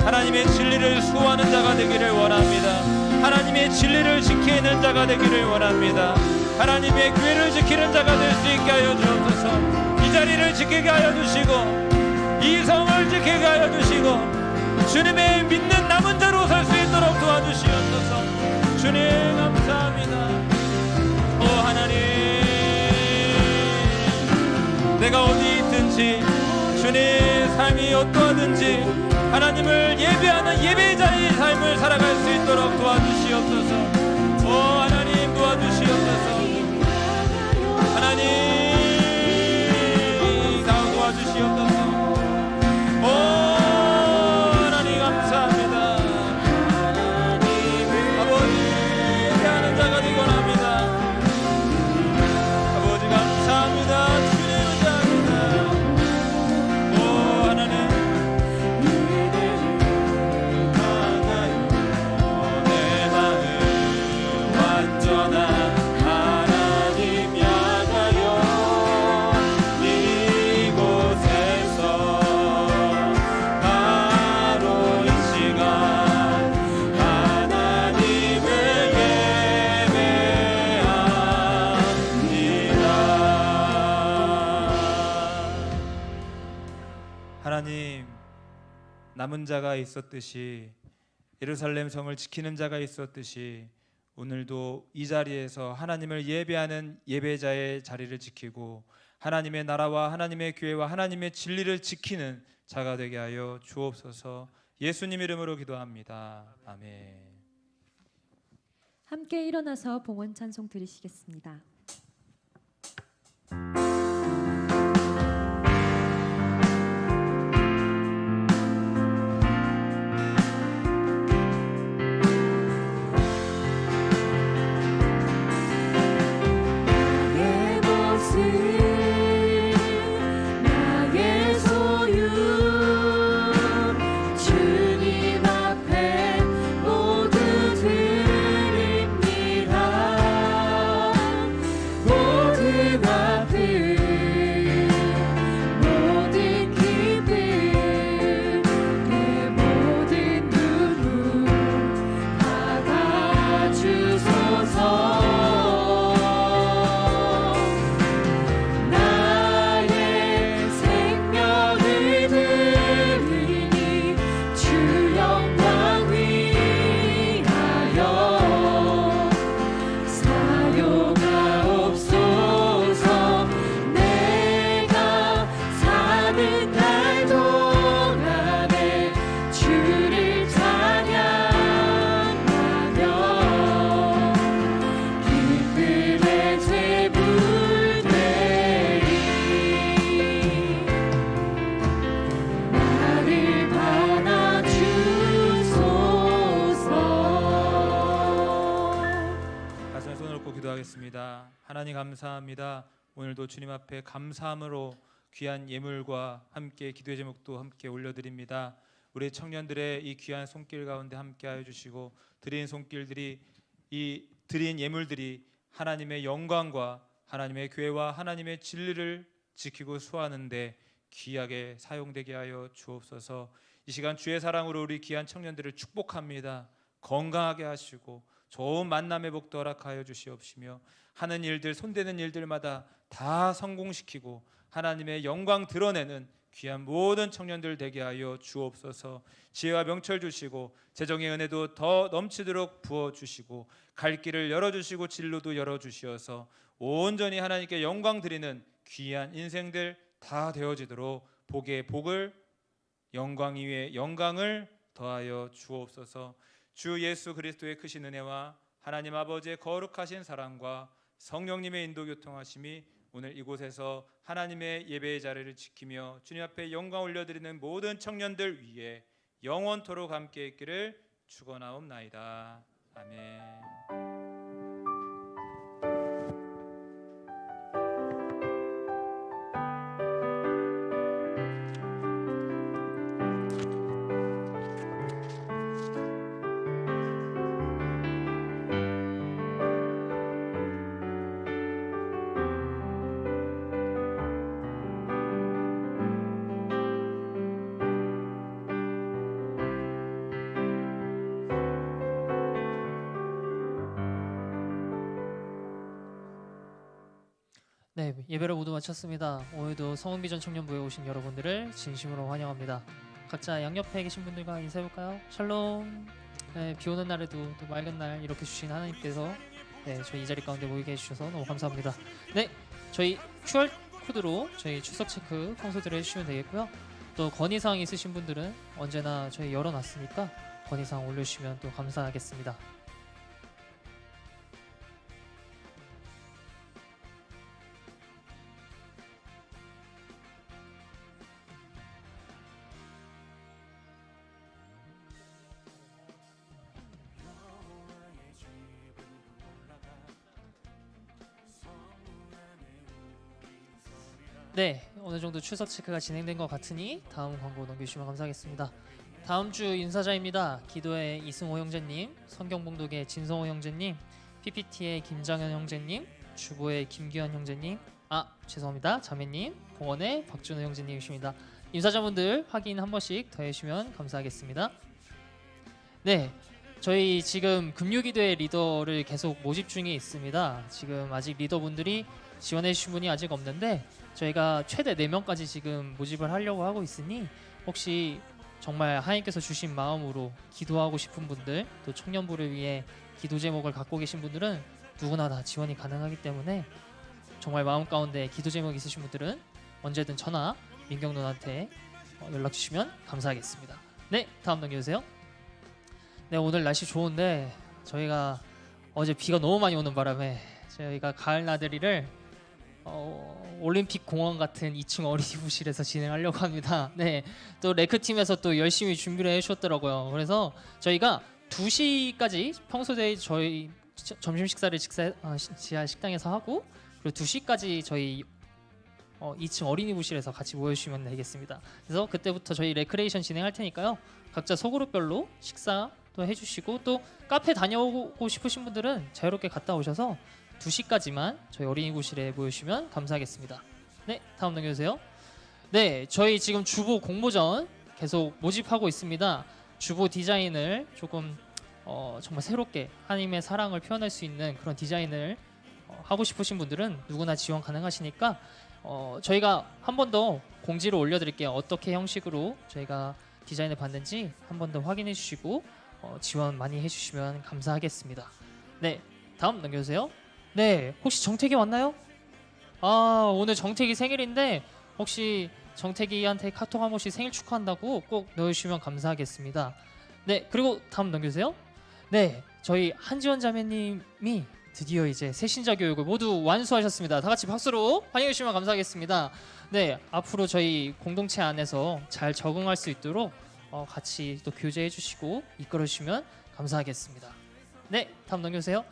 하나님의 진리를 수호하는 자가 되기를 원합니다. 하나님의 진리를 지키는 자가 되기를 원합니다. 하나님의 교회를 지키는 자가 될 수 있게 하여 주옵소서. 이 자리를 지키게 하여 주시고 이 성을 지키게 하여 주시고 주님의 믿는 남은 자로 설 수 있도록 도와주시옵소서. 주님 감사합니다. 오 하나님, 내가 어디 있든지 주님 삶이 어떠하든지 하나님을 예배하는 예배자의 삶을 살아갈 수 있도록 도와주시옵소서. 오 하나님 도와주시옵소서. 하나님 다 도와주시옵소서. 오 하나님 감사합니다. 아버지 예배하는 자가 되기 원합니다. 아버지 감사합니다. 주님 감사합니다. 오 하나님 내 마음 완전한 하나님 향하여 이곳에서 바로 이 시간 하나님을 예배합니다. 하나님, 남은 자가 있었듯이 예루살렘 성을 지키는 자가 있었듯이 오늘도 이 자리에서 하나님을 예배하는 예배자의 자리를 지키고 하나님의 나라와 하나님의 교회와 하나님의 진리를 지키는 자가 되게 하여 주옵소서. 예수님 이름으로 기도합니다. 아멘.
함께 일어나서 봉헌 찬송 드리시겠습니다.
나의 모습 나의 소유 주님 앞에 모두 드립니다. 모든 아픔 모든 기쁨 내 모든 눈물 받아주소서. 나의 생명을 드리니 주 영광 위하여 사용하옵소서. 내가 사는 날 동안에 주를 찬양하며 기쁨의 제물 되리. 나를 받아주소서.
가슴에 손을 얹고 기도하겠습니다. 하나님 감사합니다. 오늘도 주님 앞에 감사함으로 귀한 예물과 함께 기도의 제목도 함께 올려드립니다. 우리 청년들의 이 귀한 손길 가운데 함께하여 주시고 드린 손길들이 이 드린 예물들이 하나님의 영광과 하나님의 교회와 하나님의 진리를 지키고 수호하는데 귀하게 사용되게 하여 주옵소서. 이 시간 주의 사랑으로 우리 귀한 청년들을 축복합니다. 건강하게 하시고 좋은 만남의 복도 허락하여 주시옵시며 하는 일들 손대는 일들마다 다 성공시키고 하나님의 영광 드러내는 귀한 모든 청년들 되게 하여 주옵소서. 지혜와 명철 주시고 재정의 은혜도 더 넘치도록 부어 주시고 갈 길을 열어 주시고 진로도 열어 주시어서 온전히 하나님께 영광 드리는 귀한 인생들 다 되어지도록 복의 복을 영광 위에 영광을 더하여 주옵소서. 주 예수 그리스도의 크신 은혜와 하나님 아버지의 거룩하신 사랑과 성령님의 인도 교통하심이 오늘 이곳에서 하나님의 예배의 자리를 지키며 주님 앞에 영광 올려드리는 모든 청년들 위에 영원토록 함께 있기를 축원하옵나이다. 아멘.
네, 예배를 모두 마쳤습니다. 오늘도 성원비전 청년부에 오신 여러분들을 진심으로 환영합니다. 각자 양옆에 계신 분들과 인사해볼까요? 샬롬. 네, 비오는 날에도 또 맑은 날 이렇게 주신 하나님께서 네, 저희 이 자리 가운데 모이게 해주셔서 너무 감사합니다. 네, 저희 QR 코드로 저희 출석 체크 평소대로 해주시면 되겠고요. 또 건의사항 있으신 분들은 언제나 저희 열어놨으니까 건의사항 올려주시면 또 감사하겠습니다. 네, 어느 정도 출석 체크가 진행된 것 같으니 다음 광고 넘겨주시면 감사하겠습니다. 다음 주 인사자입니다. 기도의 이승호 형제님, 성경봉독의 진성호 형제님, PPT의 김장현 형제님, 주보의 김규현 형제님, 죄송합니다. 자매님, 봉원의 박준호 형제님이십니다. 인사자분들 확인 한 번씩 더 해주시면 감사하겠습니다. 네, 저희 지금 금요기도의 리더를 계속 모집 중에 있습니다. 지금 아직 리더분들이 지원해 주신 분이 아직 없는데 저희가 최대 4명까지 지금 모집을 하려고 하고 있으니 혹시 정말 하나님께서 주신 마음으로 기도하고 싶은 분들, 또 청년부를 위해 기도 제목을 갖고 계신 분들은 누구나 다 지원이 가능하기 때문에 정말 마음 가운데 기도 제목 있으신 분들은 언제든 전화 민경 누나한테 연락 주시면 감사하겠습니다. 네, 다음 넘겨주세요. 네, 오늘 날씨 좋은데 저희가 어제 비가 너무 많이 오는 바람에 저희가 가을 나들이를 올림픽 공원 같은 2층 어린이부실에서 진행하려고 합니다. 네, 또 레크 팀에서 또 열심히 준비를 해주셨더라고요. 그래서 저희가 2시까지 평소에 저희 점심 식사를 지하 식당에서 하고 그리고 2시까지 저희 2층 어린이부실에서 같이 모여주시면 되겠습니다. 그래서 그때부터 저희 레크레이션 진행할 테니까요. 각자 소그룹별로 식사도 해주시고 또 카페 다녀오고 싶으신 분들은 자유롭게 갔다 오셔서 2시까지만 저희 어린이부실에 모여주시면 감사하겠습니다. 네, 다음 넘겨주세요. 네, 저희 지금 주보 공모전 계속 모집하고 있습니다. 주보 디자인을 조금 정말 새롭게 하나님의 사랑을 표현할 수 있는 그런 디자인을 하고 싶으신 분들은 누구나 지원 가능하시니까 저희가 한 번 더 공지를 올려드릴게요. 어떻게 형식으로 저희가 디자인을 받는지 한 번 더 확인해 주시고 지원 많이 해주시면 감사하겠습니다. 네, 다음 넘겨주세요. 네, 혹시 정택이 왔나요? 오늘 정택이 생일인데 혹시 정택이한테 카톡 한 번씩 생일 축하한다고 꼭 넣어주시면 감사하겠습니다. 네, 그리고 다음 넘겨주세요. 네, 저희 한지원 자매님이 드디어 이제 새신자 교육을 모두 완수하셨습니다. 다 같이 박수로 환영해 주시면 감사하겠습니다. 네, 앞으로 저희 공동체 안에서 잘 적응할 수 있도록 같이 또 교제해 주시고 이끌어 주시면 감사하겠습니다. 네, 다음 넘겨주세요.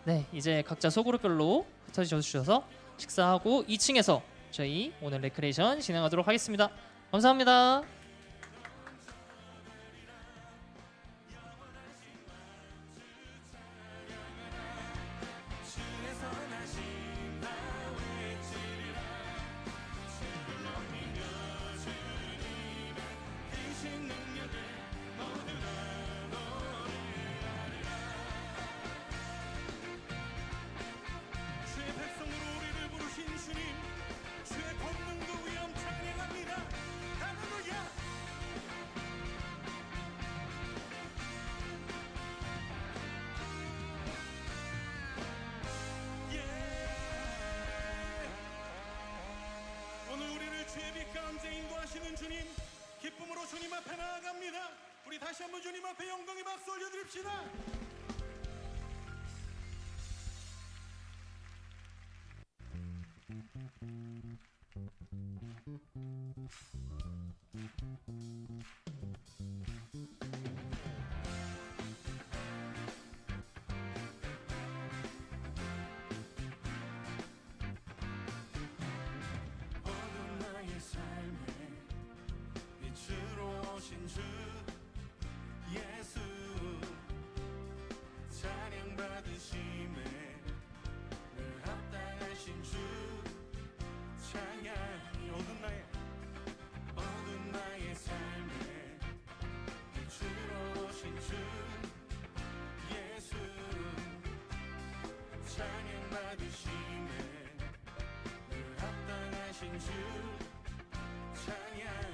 네, 이제 각자 소그룹별로 흩어져 주셔서 식사하고 2층에서 저희 오늘 레크레이션 진행하도록 하겠습니다. 감사합니다.
인도하시는 주님, 기쁨으로 주님 앞에 나아갑니다. 우리 다시 한번 주님 앞에 영광의 박수 올려드립시다. 주 예수 찬양 받으심에 늘 합당하신 주 살아계신 주 찬양